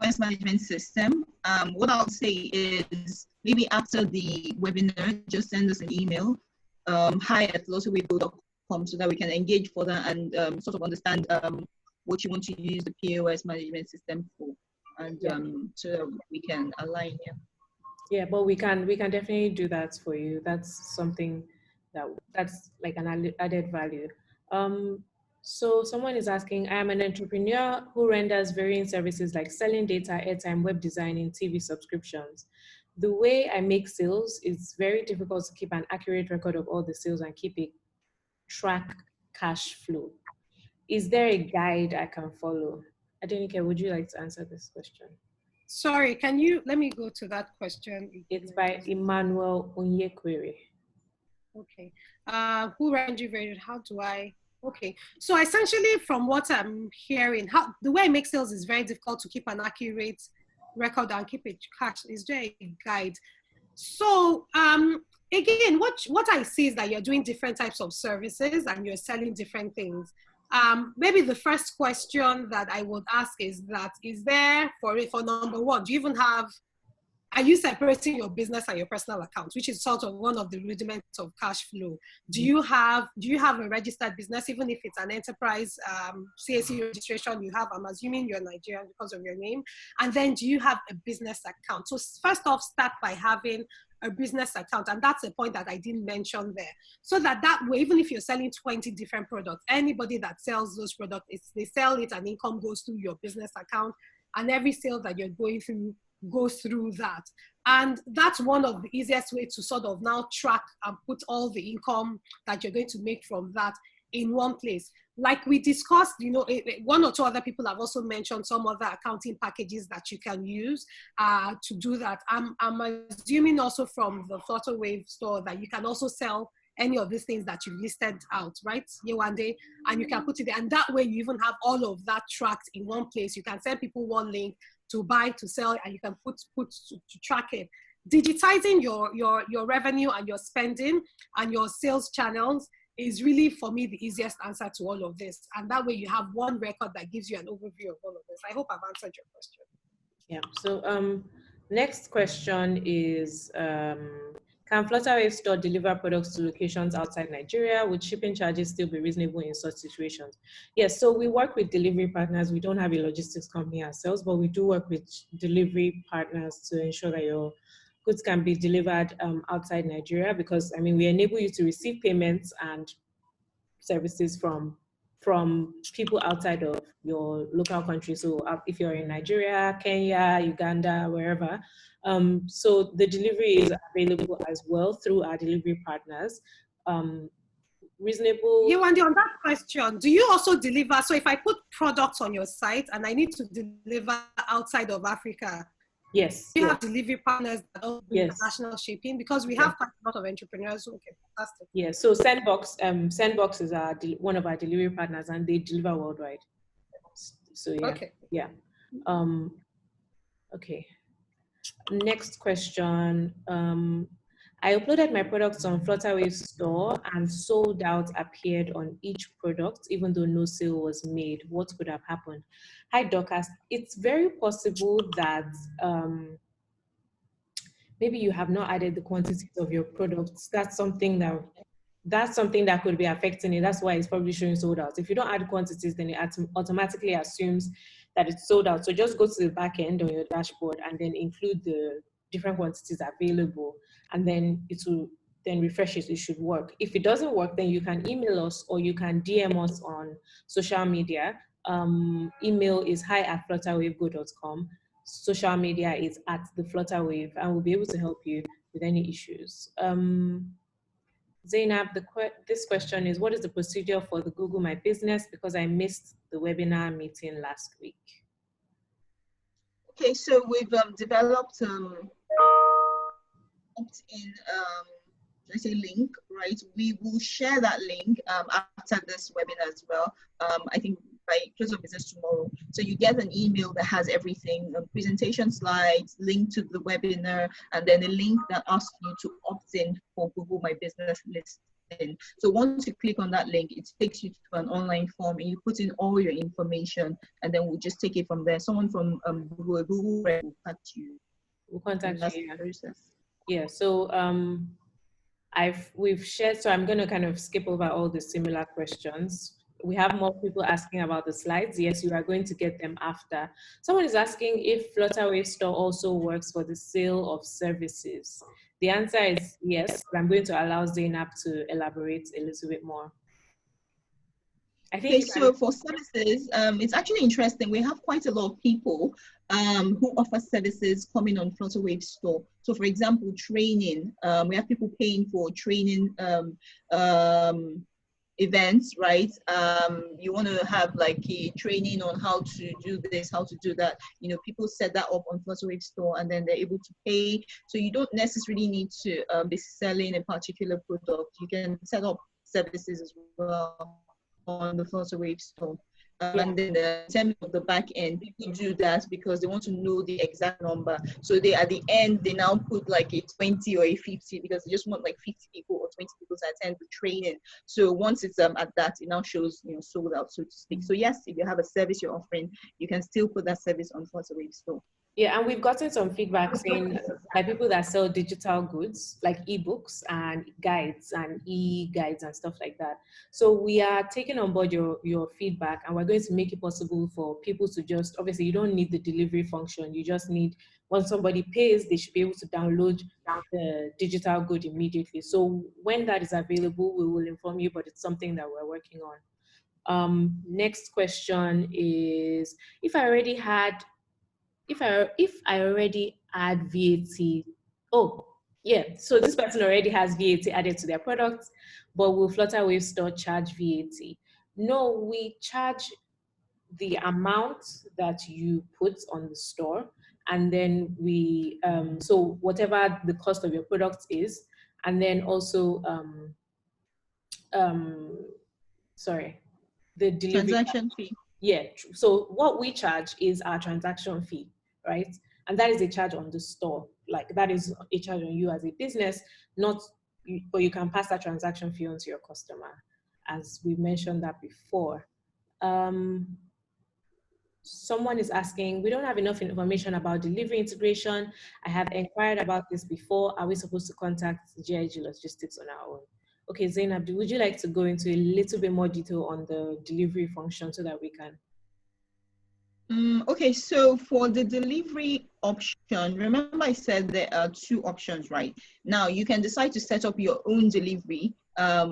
Speaker 3: POS management system. What I'll say is maybe after the webinar, just send us an email, hi@flutterwave.com, so that we can engage further and sort of understand what you want to use the POS management system for, and so that we can align here.
Speaker 1: Yeah, but we can definitely do that for you. That's something that's like an added value. So someone is asking, I am an entrepreneur who renders varying services like selling data, airtime, web designing, TV subscriptions. The way I make sales is very difficult to keep an accurate record of all the sales and keep a track cash flow. Is there a guide I can follow? Adenike, would you like to answer this question?
Speaker 2: Sorry, let me go to that question.
Speaker 1: It's by Emmanuel Onyekwere.
Speaker 2: Okay. Who rendered? How do I? Okay. So essentially, from what I'm hearing, the way I make sales is very difficult to keep an accurate record and keep it cash. Is there a guide? So again, what I see is that you're doing different types of services and you're selling different things. Maybe the first question that I would ask is there for number one, are you separating your business and your personal accounts, which is sort of one of the rudiments of cash flow? Do you have a registered business, even if it's an enterprise CAC registration you have? I'm assuming you're Nigerian because of your name. And then do you have a business account? So first off, start by having a business account. And that's a point that I didn't mention there. So that way, even if you're selling 20 different products, anybody that sells those products, they sell it and income goes through your business account. And every sale that you're going through goes through that. And that's one of the easiest ways to sort of now track and put all the income that you're going to make from that in one place. Like we discussed, one or two other people have also mentioned some other accounting packages that you can use to do that. I'm assuming also from the Flutterwave store that you can also sell any of these things that you listed out, right, Yewande? And you can put it there. And that way you even have all of that tracked in one place. You can send people one link to buy, to sell, and you can put to track it. Digitizing your revenue and your spending and your sales channels is really, for me, the easiest answer to all of this. And that way you have one record that gives you an overview of all of this. I hope I've answered your question.
Speaker 1: Yeah, so next question is, can Flutterwave store deliver products to locations outside Nigeria? Would shipping charges still be reasonable in such situations? Yes, so we work with delivery partners. We don't have a logistics company ourselves, but we do work with delivery partners to ensure that your goods can be delivered outside Nigeria, because, I mean, we enable you to receive payments and services from people outside of your local country. So if you're in Nigeria, Kenya, Uganda, wherever, so the delivery is available as well through our delivery partners. Reasonable.
Speaker 2: Yewande, on that question, do you also deliver? So if I put products on your site and I need to deliver outside of Africa,
Speaker 1: yes,
Speaker 2: do you have delivery partners that do international shipping? Because we have quite a lot of entrepreneurs. Okay, fantastic.
Speaker 1: Yeah, so Sendbox is one of our delivery partners, and they deliver worldwide. So yeah,
Speaker 2: okay.
Speaker 1: Yeah. Okay. Next question. I uploaded my products on Flutterwave store and sold out appeared on each product, even though no sale was made. What could have happened? Hi, Dorcas. It's very possible that maybe you have not added the quantities of your products. That's something that could be affecting it. That's why it's probably showing sold out. If you don't add quantities, then it automatically assumes that it's sold out. So just go to the back end on your dashboard and then include the different quantities available, and then it will then refresh it. It should work. If it doesn't work, then you can email us or you can DM us on social media. Email is hi@flutterwavego.com. Social media is @theflutterwave, and we'll be able to help you with any issues. Zainab, this question is, what is the procedure for the Google My Business? Because I missed the webinar meeting last week.
Speaker 3: Okay, so we've developed opt-in I say link, right? We will share that link after this webinar as well. I think by close of business tomorrow. So you get an email that has everything, presentation slides, link to the webinar, and then a link that asks you to opt in for Google My Business list. So once you click on that link, it takes you to an online form and you put in all your information, and then we'll just take it from there. Someone from Google will contact you.
Speaker 1: We'll contact you.
Speaker 3: Yeah. Process.
Speaker 1: Yeah. So we've shared. So I'm going to kind of skip over all the similar questions. We have more people asking about the slides. Yes, you are going to get them after. Someone is asking if Flutterwave Store also works for the sale of services. The answer is yes, but I'm going to allow Zainab to elaborate a little bit more. I think
Speaker 3: so for services, it's actually interesting. We have quite a lot of people who offer services coming on Flutterwave Store. So for example, training, we have people paying for training events, right? You want to have like a training on how to do this, how to do that. You know, people set that up on Flutterwave Store and then they're able to pay. So you don't necessarily need to be selling a particular product. You can set up services as well on the Flutterwave Store. And then in terms of the back end, people do that because they want to know the exact number. So they at the end, they now put like a 20 or a 50 because they just want like 50 people or 20 people to attend the training. So once it's at that, it now shows, you know, sold out, so to speak. So yes, if you have a service you're offering, you can still put that service on Flutterwave Store.
Speaker 1: Yeah, and we've gotten some feedback saying by people that sell digital goods like ebooks and guides and e-guides and stuff like that. So we are taking on board your feedback, and we're going to make it possible for people to just, obviously you don't need the delivery function, you just need, once somebody pays, they should be able to download the digital good immediately. So when that is available, we will inform you, but it's something that we're working on. Next question is, if I already had VAT, oh yeah, so this person already has VAT added to their products, but will Flutterwave Store charge VAT? No, we charge the amount that you put on the store, and then we, so whatever the cost of your product is, and then also, the delivery
Speaker 3: transaction fee.
Speaker 1: Yeah, so what we charge is our transaction fee, right? And that is a charge on the store. Like that is a charge on you as a business, not, but you can pass that transaction fee on to your customer, as we mentioned that before. Someone is asking, we don't have enough information about delivery integration. I have inquired about this before. Are we supposed to contact GIG Logistics on our own? Okay, Zainab, would you like to go into a little bit more detail on the delivery function so that we can?
Speaker 3: Okay, so for the delivery option, remember I said there are two options, right? Now you can decide to set up your own delivery.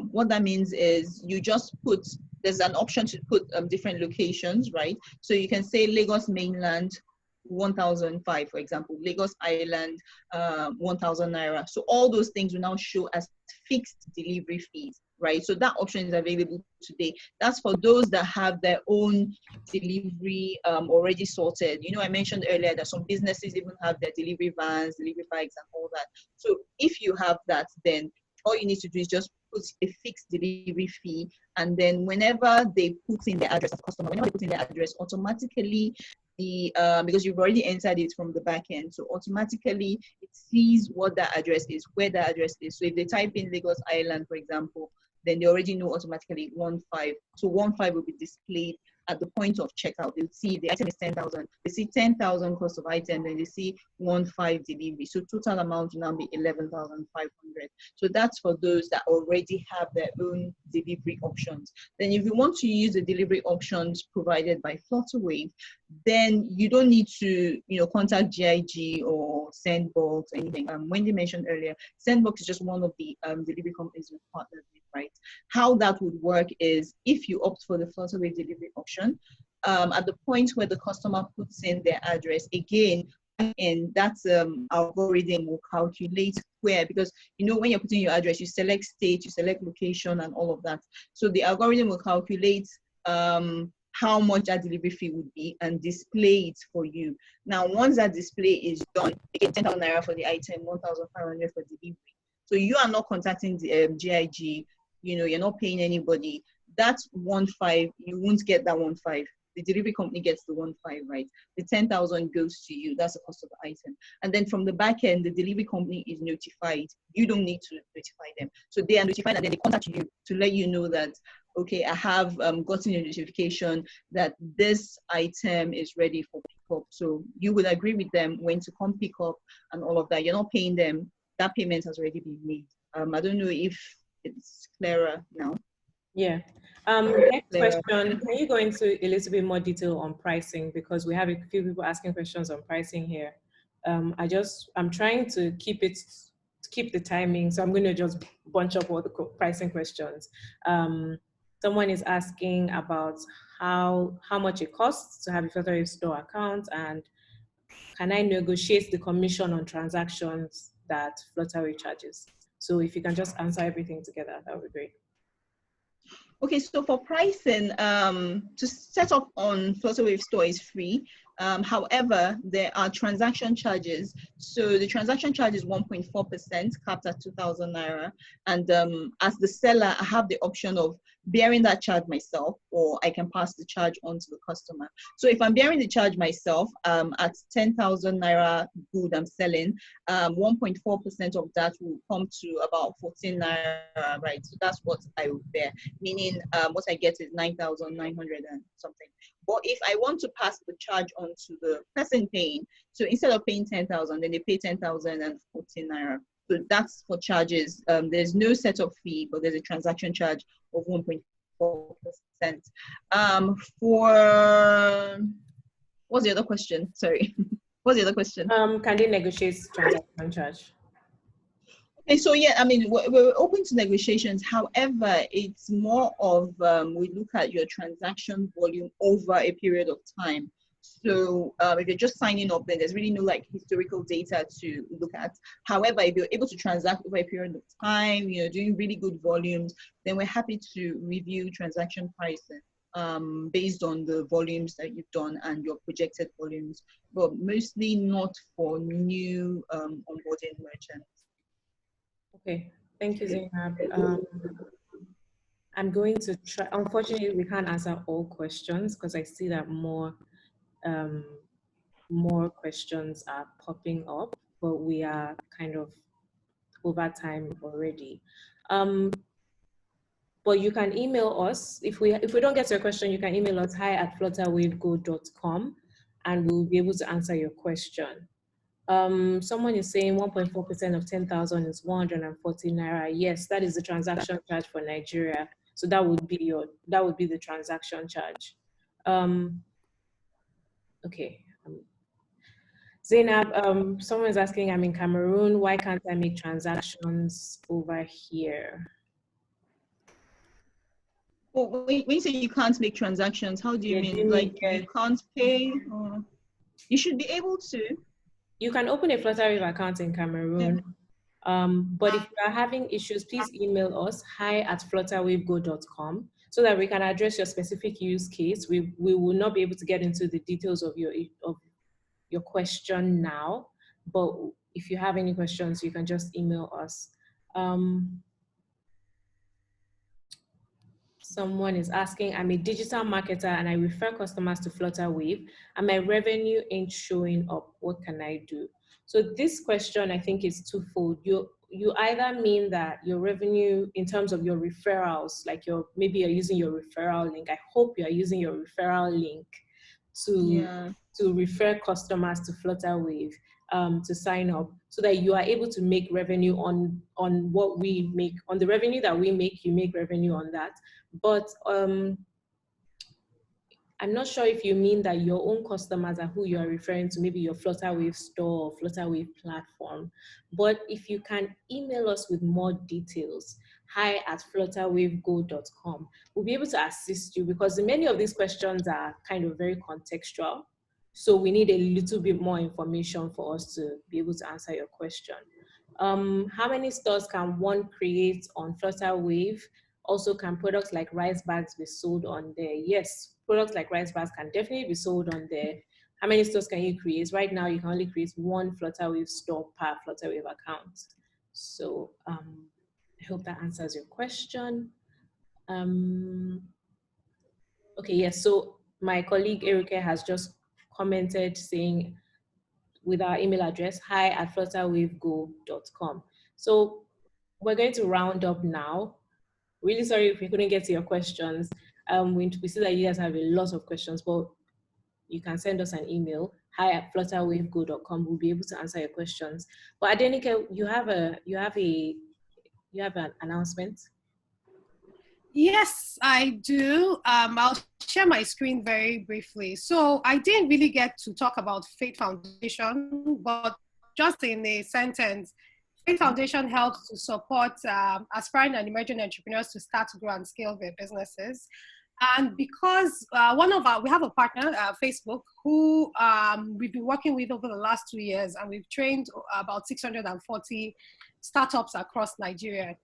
Speaker 3: What that means is you just put, there's an option to put different locations, right? So you can say Lagos mainland, 1,005, for example, Lagos Island, 1,000 Naira. So all those things will now show as fixed delivery fees, right? So that option is available today. That's for those that have their own delivery already sorted. You know, I mentioned earlier that some businesses even have their delivery vans, delivery bikes and all that. So if you have that, then all you need to do is just put a fixed delivery fee, and then whenever they put in the address of the customer, whenever they put in the address, automatically the because you've already entered it from the back end, so automatically it sees what that address is, where that address is. So if they type in Lagos Island, for example, then they already know automatically 15. So 15 will be displayed at the point of checkout. They'll see the item is 10,000. They see 10,000 cost of item, then they see 15 delivery. So total amount will now be 11,500. So that's for those that already have their own delivery options. Then if you want to use the delivery options provided by Flutterwave, then you don't need to, contact GIG or Sendbox or anything. Wendy mentioned earlier, Sendbox is just one of the delivery companies we've partnered with, right? How that would work is if you opt for the Flutterwave delivery option, at the point where the customer puts in their address, again, and that algorithm will calculate where, because when you're putting your address, you select state, you select location and all of that. So the algorithm will calculate how much that delivery fee would be and display it for you. Now, once that display is done, again, 10,000 Naira for the item, 1,500 for delivery. So you are not contacting the GIG, you're not paying anybody. That's 1.5, you won't get that 1.5. The delivery company gets the 1.5, right? The 10,000 goes to you. That's the cost of the item. And then from the back end, the delivery company is notified. You don't need to notify them. So they are notified and then they contact you to let you know that, okay, I have gotten a notification that this item is ready for pickup. So you will agree with them when to come pick up and all of that. You're not paying them. That payment has already been made. I don't know if it's clearer now.
Speaker 1: Yeah. Next question, can you go into a little bit more detail on pricing? Because we have a few people asking questions on pricing here. I'm trying to keep the timing, so I'm going to just bunch up all the pricing questions. Someone is asking about how much it costs to have a Flutterwave store account, and can I negotiate the commission on transactions that Flutterwave charges? So if you can just answer everything together, that would be great.
Speaker 3: Okay, so for pricing, to set up on Flutterwave store is free. However, there are transaction charges. So the transaction charge is 1.4%, capped at 2,000 naira. And as the seller, I have the option of bearing that charge myself, or I can pass the charge on to the customer. So if I'm bearing the charge myself, at 10,000 naira good I'm selling, 1.4% of that will come to about 14 naira, right? So that's what I will bear, meaning what I get is 9,900 and something. But if I want to pass the charge on to the person paying, so instead of paying 10,000, then they pay 10,014 naira. So that's for charges. There's no setup fee, but there's a transaction charge of 1.4%. For what's the other question? Sorry, what's the other question?
Speaker 1: Can they negotiate transaction charge?
Speaker 3: Okay, so yeah, I mean, we're open to negotiations. However, it's more of we look at your transaction volume over a period of time. So if you're just signing up, then there's really no like historical data to look at. However, if you're able to transact over a period of time, doing really good volumes, then we're happy to review transaction pricing based on the volumes that you've done and your projected volumes, but mostly not for new onboarding merchants.
Speaker 1: Okay, thank you, Zainab. I'm going to try. Unfortunately, we can't answer all questions because I see that more questions are popping up, but we are kind of over time already. But you can email us. If we don't get your question, you can email us hi@flutterwavego.com and we'll be able to answer your question. Someone is saying 1.4% of 10,000 is 140 naira. Yes, that is the transaction charge for Nigeria. So that would be the transaction charge. Okay. Zainab, someone is asking, I'm in Cameroon. Why can't I make transactions over here?
Speaker 3: Well, when you say you can't make transactions, how do you mean? Like you can't pay? Or you should be able to.
Speaker 1: You can open a Flutterwave account in Cameroon. Yeah. But if you are having issues, please email us hi@flutterwavego.com so that we can address your specific use case. We will not be able to get into the details of your question now, but if you have any questions, you can just email us. Someone is asking, I'm a digital marketer and I refer customers to Flutterwave and my revenue ain't showing up. What can I do? So this question, I think, is twofold. You either mean that your revenue in terms of your referrals, like maybe you're using your referral link. I hope you're using your referral link to refer customers to Flutterwave to sign up so that you are able to make revenue on what we make. On the revenue that we make, you make revenue on that. But I'm not sure if you mean that your own customers are who you are referring to, maybe your Flutterwave store or Flutterwave platform. But if you can email us with more details, hi@flutterwavego.com, we'll be able to assist you because many of these questions are kind of very contextual. So we need a little bit more information for us to be able to answer your question. How many stores can one create on Flutterwave? Also, can products like rice bags be sold on there? Yes, products like rice bags can definitely be sold on there. How many stores can you create? Right now, you can only create one Flutterwave store per Flutterwave account. So I hope that answers your question. Okay, yes. So my colleague Erika has just commented saying with our email address, hi@flutterwavego.com. So we're going to round up now. Really sorry if we couldn't get to your questions. We see that you guys have a lot of questions, but you can send us an email, hi@flutterwavego.com. We'll be able to answer your questions. But Adenike, you have an announcement.
Speaker 2: Yes, I do. I'll share my screen very briefly. So I didn't really get to talk about Faith Foundation, but just in a sentence, Faith Foundation helps to support aspiring and emerging entrepreneurs to start, grow, and scale their businesses. And because we have a partner, Facebook, who we've been working with over the last 2 years, and we've trained about 640 startups across Nigeria.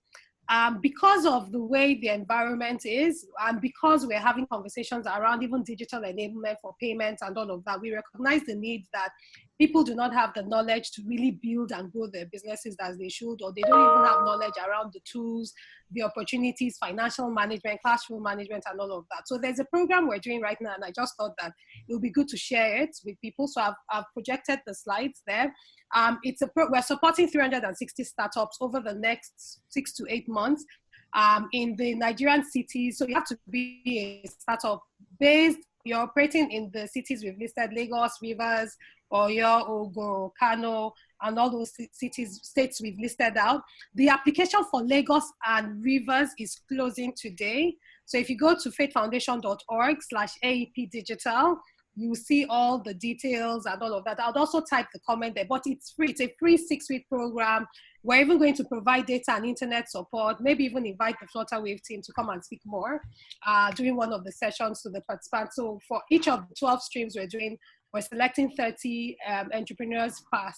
Speaker 2: Because of the way the environment is, and because we're having conversations around even digital enablement for payments and all of that, we recognize the need that people do not have the knowledge to really build and grow their businesses as they should, or they don't even have knowledge around the tools, the opportunities, financial management, cash flow management, and all of that. So there's a program we're doing right now, and I just thought that it would be good to share it with people. So I've projected the slides there. We're supporting 360 startups over the next 6 to 8 months in the Nigerian cities. So you have to be a startup based. You're operating in the cities we've listed: Lagos, Rivers, Oyo, Ogun, Kano, and all those states we've listed out. The application for Lagos and Rivers is closing today. So if you go to faithfoundation.org/AEP Digital, you see all the details and all of that. I'll also type the comment there, but it's free. It's a free 6-week program. We're even going to provide data and internet support, maybe even invite the Flutterwave team to come and speak more during one of the sessions to the participants. So for each of the 12 streams we're selecting 30 entrepreneurs per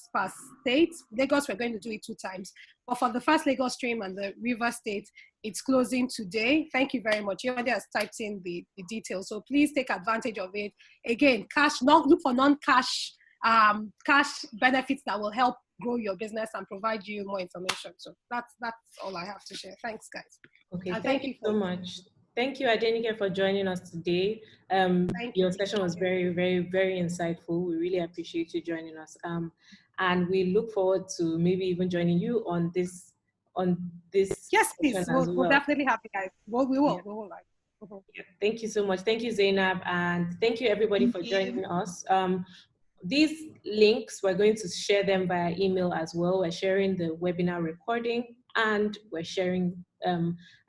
Speaker 2: state. Lagos, we're going to do it 2 times. But for the first Lagos stream and the River State, it's closing today. Thank you very much. Yonde has typed in the details. So please take advantage of it. Again, look for non-cash cash benefits that will help grow your business and provide you more information. So that's all I have to share. Thanks, guys.
Speaker 1: Okay, thank you so much. Thank you, Adenike, for joining us today. Your session was very, very, very insightful. We really appreciate you joining us. And we look forward to maybe even joining you on this.
Speaker 2: Yes, please. We'll definitely have you guys. We will.
Speaker 1: Yeah, thank you so much. Thank you, Zainab, and thank you everybody for joining us. These links, we're going to share them via email as well. We're sharing the webinar recording, and we're sharing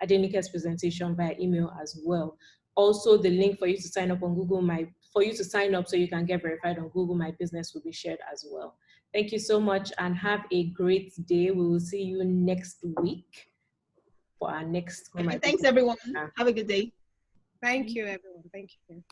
Speaker 1: Adenike's presentation via email as well. Also, the link for you to sign up on sign up so you can get verified on Google My Business will be shared as well. Thank you so much and have a great day. We will see you next week for our next.
Speaker 3: Thanks, everyone. Have a good day.
Speaker 2: Thank you, everyone. Thank you.